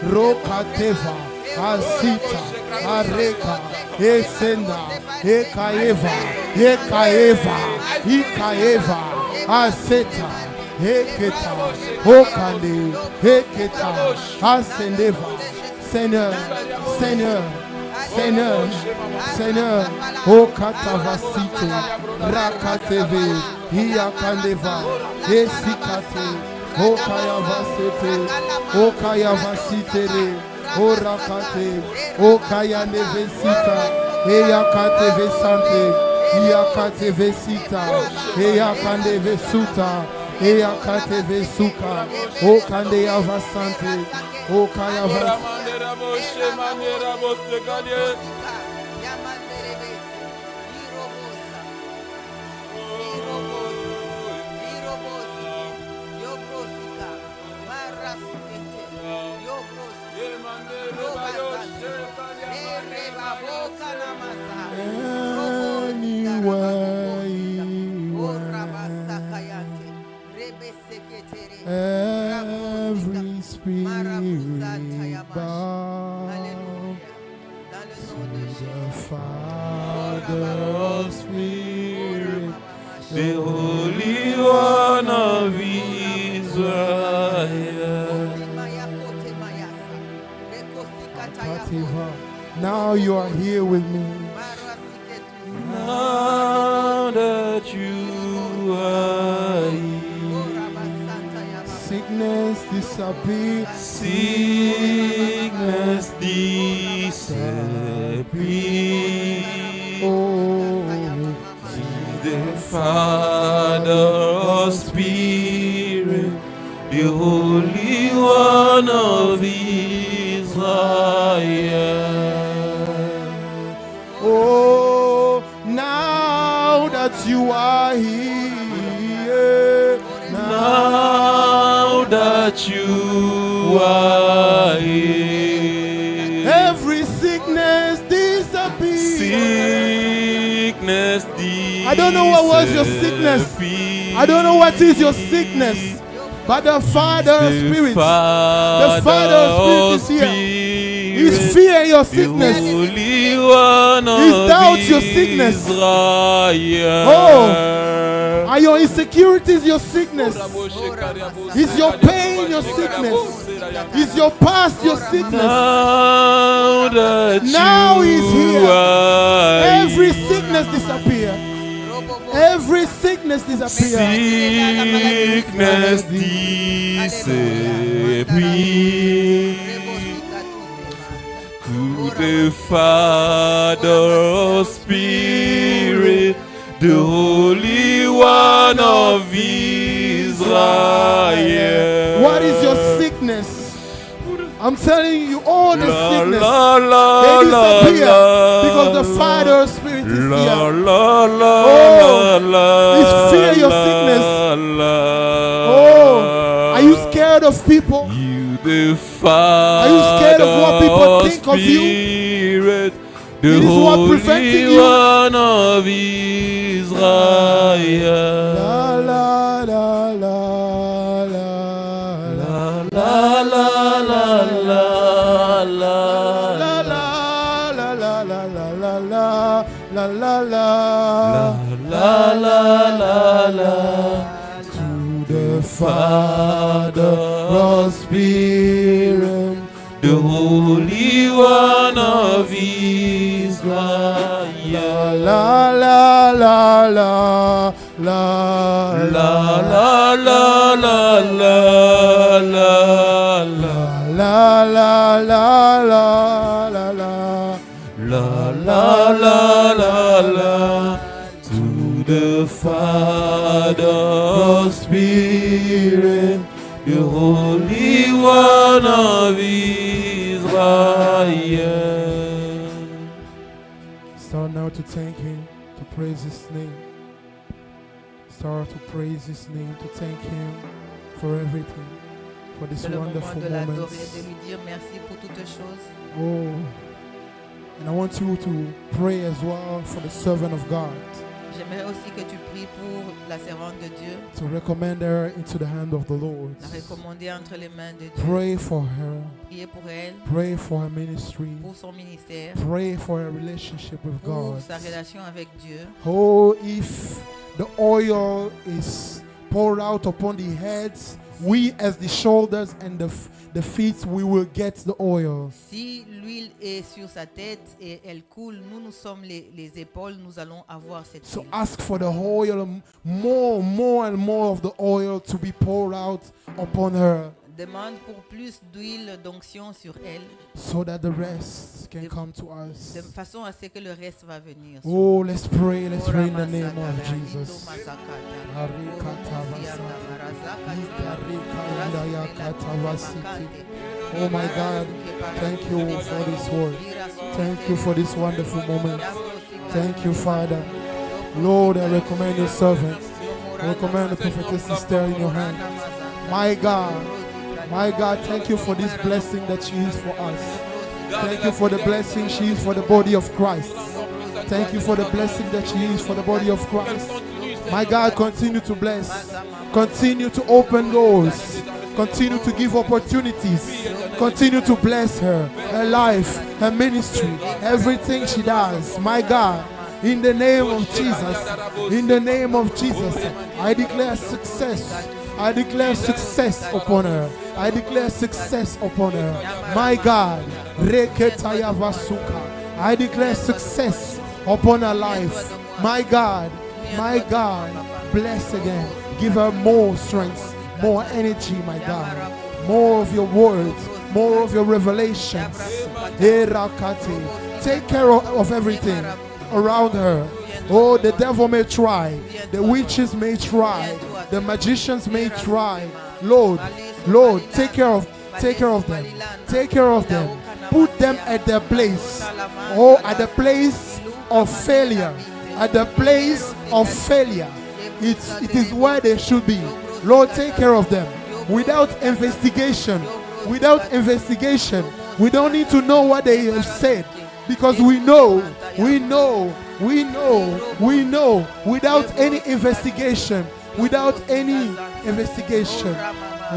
Rokateva, Asita, Areka, Esenda, Ekaeva, Ekaeva, Ikaeva, Aseta, Eketa, Okande, Eketa, Asendeva, Seigneur, Seigneur, Seigneur, Seigneur, Okatavasite, Rakateve, Iakandeva, Esikate, Okayavasete, Okayavasitere, Orakate, Okayanevesita, Eyakate Vesante, Iyakate Vesita, Eyakande Vesuta, Eyakate Vesuka, Okande Avasante, Okayavasante. Every spirit bow to the Father Spirit, the Holy One of Israel. Now you are here with me. Now that you are here, sickness disappear. sickness disappear. Oh, The Father of Spirit, the Holy One of Israel. oh, now that you are here, Now that you are here, every sickness disappears. sickness I don't know what was your sickness. I don't know what is your sickness. But the Father Spirit, the Father Spirit is here. He's fear your sickness. Holy One He's doubt your sickness. Are your insecurities your sickness? Is your pain your sickness? Is your past your sickness? Now He's here. Every sickness disappear. Every sickness disappear. sickness disappear. To the Father of Spirit, the Holy One of Israel. What is your sickness? I'm telling you, all the sickness, they disappear because the Father Spirit is here. It's fear your sickness. Are you scared of people? Are you scared of what people think of you? The It is what preventing Holy you. One of Israel. La la la la la La la la la la la la la la la la la la la la la la. to the Father of Spirit, The Holy One of Israel. la la la la la La la la la la la la la la la la la la la la la la. To the Father, Spirit, the Holy One of Israel. Start now to thank Him, to praise His name. Start to praise His name, to thank Him for everything, for this C'est le moment wonderful de l'adorer, moment. de lui dire merci pour toutes choses. Oh, and I want you to pray as well for the servant of God, J'aimerais aussi que tu pries pour la servante de Dieu, to recommend her into the hand of the Lord. la recommander entre les mains de Dieu. Pray for her, Priez pour elle, pray for her ministry, pour son ministère, pray for her relationship with pour God. sa relation avec Dieu. Oh, if the oil is poured out upon the heads, we as the shoulders and the feet, we will get the oil. Si l'huile est sur sa tête et elle coule, nous sommes les épaules, nous allons avoir cette So huile. ask for the oil, more and more of the oil to be poured out upon her, Demande pour plus d'huile d'onction sur elle, so that the rest can come to us. de façon à ce que le reste va venir. Oh, let's pray in the name of Jesus. Oh my God, thank you for this word. Thank you for this wonderful moment. Thank you, Father. Lord, I recommend your servant. I recommend the prophetess Esther in your hand. My God, thank you for this blessing that she is for us. Thank you for the blessing she is for the body of Christ. Thank you for the blessing that she is for the body of Christ. My God, continue to bless. Continue to open doors. Continue to give opportunities. Continue to bless her, her life, her ministry, everything she does. My God, in the name of Jesus, in the name of Jesus, I declare success. I declare success upon her. I declare success upon her. My God, Reketaya Vasuka. I declare success upon her life. My God, bless again. Give her more strength, more energy, my God. More of your words, more of your revelations. Take care of everything around her. Oh, the devil may try, the witches may try, the magicians may try. Lord, take care of them. Take care of them. Put them at their place. Oh, at the place of failure. At the place of failure. It is where they should be. Lord, take care of them. Without investigation, we don't need to know what they have said, because we know, without any investigation,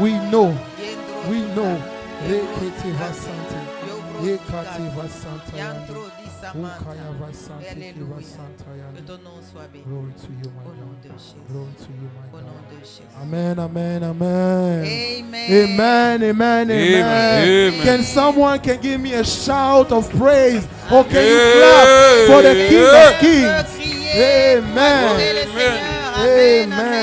we know. Que ton nom soit béni. Glory to you, my Au nom de God. Jésus. Glory to you, my Au nom God. de Jésus. Amen, amen, Amen. Amen. Can someone give me a shout of praise? Or can you clap for the King of Kings? Crier, Amen. acclamer le Seigneur. Amen. Amen.